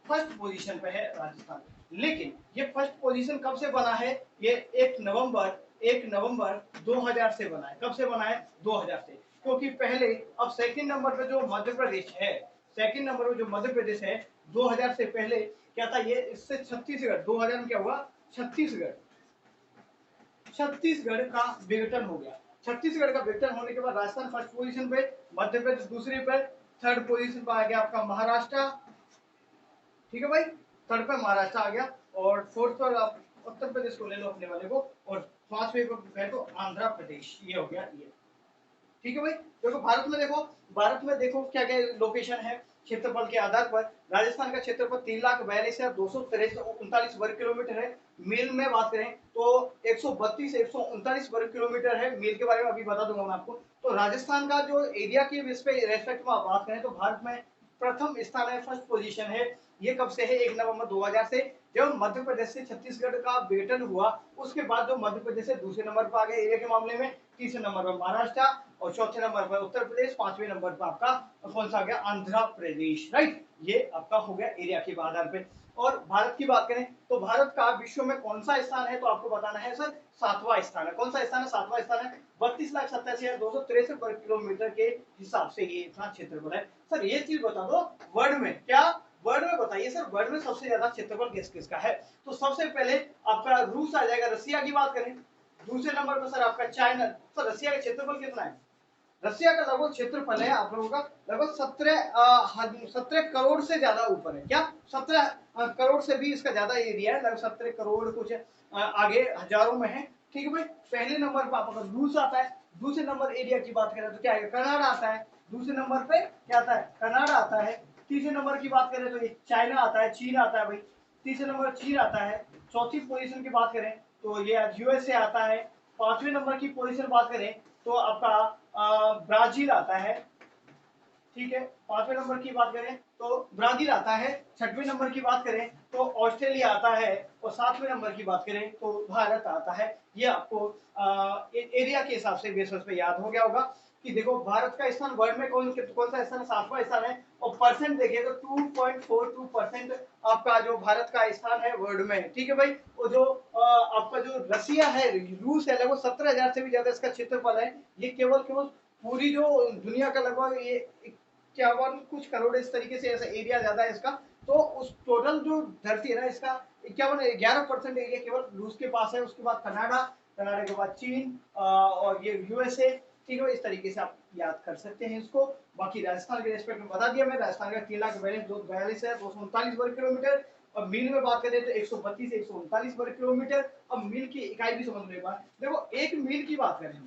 फर्स्ट पोजीशन पे है राजस्थान। लेकिन ये फर्स्ट पोजीशन कब से बना है? ये 1 नवंबर 2000 से बना है। कब से बना है? 2000 से। क्योंकि पहले, अब सेकंड नंबर पे जो मध्य प्रदेश है, सेकंड नंबर पे जो मध्य प्रदेश है 2000 से पहले क्या था? ये इससे छत्तीसगढ़, 2000 में क्या हुआ? छत्तीसगढ़, छत्तीसगढ़ का विघटन हो गया। छत्तीसगढ़ का विघटन होने के बाद राजस्थान फर्स्ट पोजीशन पे, मध्य प्रदेश दूसरी पर, थर्ड पोजीशन पर आ गया आपका महाराष्ट्र। ठीक है भाई, थर्ड पे महाराष्ट्र आ गया, और फोर्थ पर आप उत्तर प्रदेश को ले लो अपने वाले को, और पांचवे पे तो आंध्र प्रदेश। ये हो गया ये। ठीक है भाई, देखो भारत में देखो, भारत में देखो क्या क्या लोकेशन है क्षेत्रफल के आधार पर। राजस्थान का क्षेत्रफल 3,42,239 वर्ग किलोमीटर है। मील में बात करें तो 132 139 वर्ग किलोमीटर है। मील के बारे में अभी बता दूंगा मैं आपको। तो राजस्थान का जो एरिया की रेस्पेक्ट में बात करें तो भारत में प्रथम स्थान है, फर्स्ट पोजीशन है। ये कब से है? 1 नवंबर 2000 से। जब मध्य प्रदेश से छत्तीसगढ़ का विघटन हुआ उसके बाद जो मध्य प्रदेश से दूसरे नंबर पर आ गए एरिया के मामले में, तीसरे नंबर पर महाराष्ट्र और चौथे नंबर पर उत्तर प्रदेश, पांचवें नंबर पर आपका कौन सा आ गया, आंध्र प्रदेश, राइट। ये आपका हो गया एरिया के आधार पे। और भारत की बात करें तो भारत का विश्व में कौन सा स्थान है, तो आपको बताना है सर सातवां स्थान है। कौन सा स्थान है, सातवां स्थान है। 32,87,263 वर्ग किलोमीटर के हिसाब से ये इतना क्षेत्रफल है। सर ये चीज बता दो वर्ल्ड में, क्या वर्ल्ड में बताइए सर, वर्ल्ड में सबसे ज्यादा क्षेत्रफल किस किसका है। तो सबसे पहले आपका रूस आ जाएगा, रसिया की बात करें। दूसरे नंबर पर सर आपका चाइना। सर रसिया का क्षेत्रफल कितना है, रसिया का लगभग क्षेत्रफल है आप लोगों का लगभग 17 करोड़ से ज्यादा ऊपर है। क्या 17 करोड़ से भी इसका ज्यादा एरिया है, लगभग 17 करोड़ कुछ आगे हजारों में है। ठीक है भाई, पहले नंबर पर आपका रूस आता है। दूसरे नंबर एरिया की बात करें तो क्या है, कनाडा आता है। दूसरे नंबर पे क्या आता है, कनाडा आता है। तीसरे नंबर की बात करें तो ये चाइना आता है, चीन आता है भाई। तीसरे नंबर चीन आता है। चौथी पोजीशन की बात करें तो ये यूएसए आता है। पांचवें नंबर की पोजीशन बात करें तो आपका ब्राजील आता है। ठीक है, पांचवें नंबर की बात करें तो ब्राजील आता है। छठवें नंबर की बात करें तो ऑस्ट्रेलिया आता है। और सातवें नंबर की बात करें तो भारत आता है। ये आपको एरिया के हिसाब से बेसिस पे याद हो गया होगा कि देखो भारत का स्थान वर्ल्ड में कौन कौन सा स्थान, सातवां स्थान है। और परसेंट देखिए तो 2.42% आपका जो भारत का स्थान है वर्ल्ड में। ठीक है भाई, और जो आपका जो रसिया है, रूस है, लगभग 17,000 से भी ज्यादा इसका क्षेत्रफल है। ये केवल केवल पूरी जो दुनिया का लगभग ये इक्यावन कुछ करोड़ इस तरीके से ऐसा एरिया ज्यादा है इसका। तो उस टोटल जो धरती है ना इसका 11% एरिया केवल रूस के पास है। उसके बाद कनाडा, कनाडा के बाद चीन और ये यूएसए। ठीक है, इस तरीके से आप याद कर सकते हैं इसको। बाकी राजस्थान के रेस्पेक्ट में बता दिया मैं, राजस्थान का 3,42,242 है, 239 वर्ग किलोमीटर। और मील में बात करें तो 132 139 वर्ग किलोमीटर। अब मील की इकाई भी समझ लेगा। देखो एक मील की बात करें,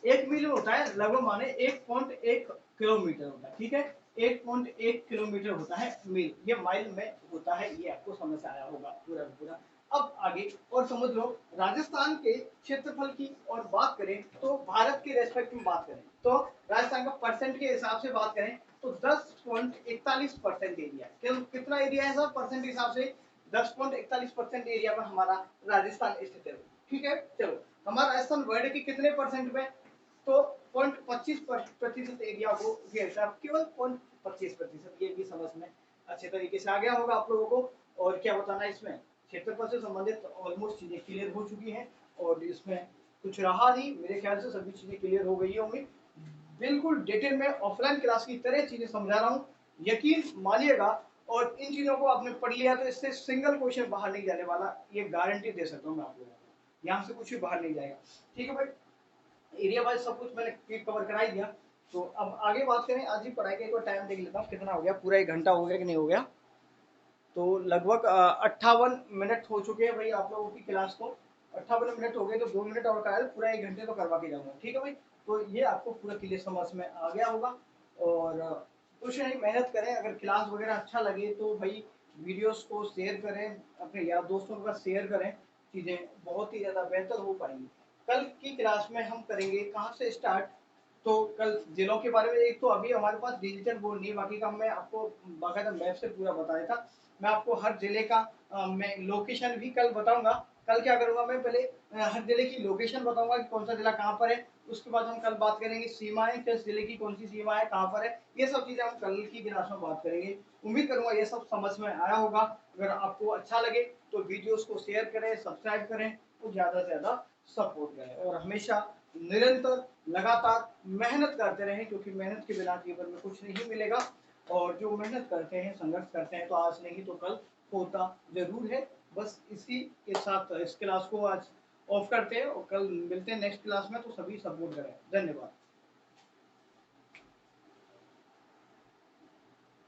एक मील होता है लगभग माने 1.1 किलोमीटर होता है। ठीक है, 1.1 किलोमीटर होता है मील, ये माइल में होता है। ये आपको समझ आया होगा पूरा पूरा। अब आगे और समझ लो, राजस्थान के क्षेत्रफल की और बात करें तो भारत के रेस्पेक्ट में बात करें तो राजस्थान का परसेंट के हिसाब से बात करें तो 10.41% एरिया। कितना एरिया है सर परसेंट के हिसाब से, 10.41% एरिया पर हमारा राजस्थान स्थित है। ठीक है, चलो हमारा राजस्थान वर्ल्ड के कितने परसेंट में, तो 0.25% एरिया को घेरता है, केवल 0.25%। ये भी समझ में अच्छे तरीके से आ गया होगा आप लोगों को। और क्या बताना है इसमें, क्षेत्रफल से संबंधित ऑलमोस्ट चीजें क्लियर हो चुकी हैं। और इसमें कुछ रहा नहीं, मेरे ख्याल से सभी चीजें क्लियर हो गई होंगी। बिल्कुल डिटेल में ऑफलाइन क्लास की तरह चीजें समझा रहा हूँ, यकीन मानिएगा। और इन चीजों को आपने पढ़ लिया तो इससे सिंगल क्वेश्चन बाहर नहीं जाने वाला, ये गारंटी दे सकता हूँ मैं आप लोगों को। यहाँ से कुछ भी बाहर नहीं जाएगा। ठीक है भाई, एरिया वाइज सब कुछ मैंने कवर करा ही दिया। तो अब आगे बात करें, आज ही पढ़ाई का एक बार टाइम देख लेता हूँ कितना हो गया, पूरा 1 घंटा हो गया कि नहीं हो गया। तो लगभग 58 मिनट हो चुके हैं भाई आप लोगों की क्लास को। 58 मिनट हो गए तो 2 मिनट और करा, पूरा 1 घंटे तो करवा के जाऊंगा। ठीक है भाई, तो ये आपको पूरा क्लियर समझ में आ गया होगा। और कुछ नहीं, मेहनत करें। अगर क्लास वगैरह अच्छा लगे तो भाई वीडियोस को शेयर करें, अपने यार दोस्तों के साथ शेयर करें, चीज़ें बहुत ही ज़्यादा बेहतर हो पाएंगी। कल की क्लास में हम करेंगे कहाँ से स्टार्ट, तो कल जिलों के बारे में। एक तो अभी हमारे पास डिजिटल बोर्ड नहीं, बाकी का मैं आपको बाकायदा मैप से पूरा बताया था। मैं आपको हर जिले का मैं लोकेशन भी कल बताऊंगा। कल क्या करूंगा मैं, पहले हर जिले की लोकेशन बताऊंगा कि कौन सा जिला कहाँ पर है। उसके बाद हम कल बात करेंगे सीमाएं, किस जिले की कौन सी सीमा है, कहाँ पर है। ये सब चीजें हम कल की क्लास में बात करेंगे। उम्मीद करूंगा ये सब समझ में आया होगा। अगर आपको अच्छा लगे तो वीडियोस को शेयर करें, सब्सक्राइब करें और ज्यादा से ज्यादा सपोर्ट करें। और हमेशा निरंतर लगातार मेहनत करते रहें, क्योंकि मेहनत के बिना जीवन में कुछ नहीं मिलेगा। और जो मेहनत करते हैं, संघर्ष करते हैं, तो आज नहीं तो कल होता जरूर है। बस इसी के साथ इस क्लास को आज ऑफ करते हैं और कल मिलते हैं नेक्स्ट क्लास में। तो सभी सपोर्ट करें। धन्यवाद।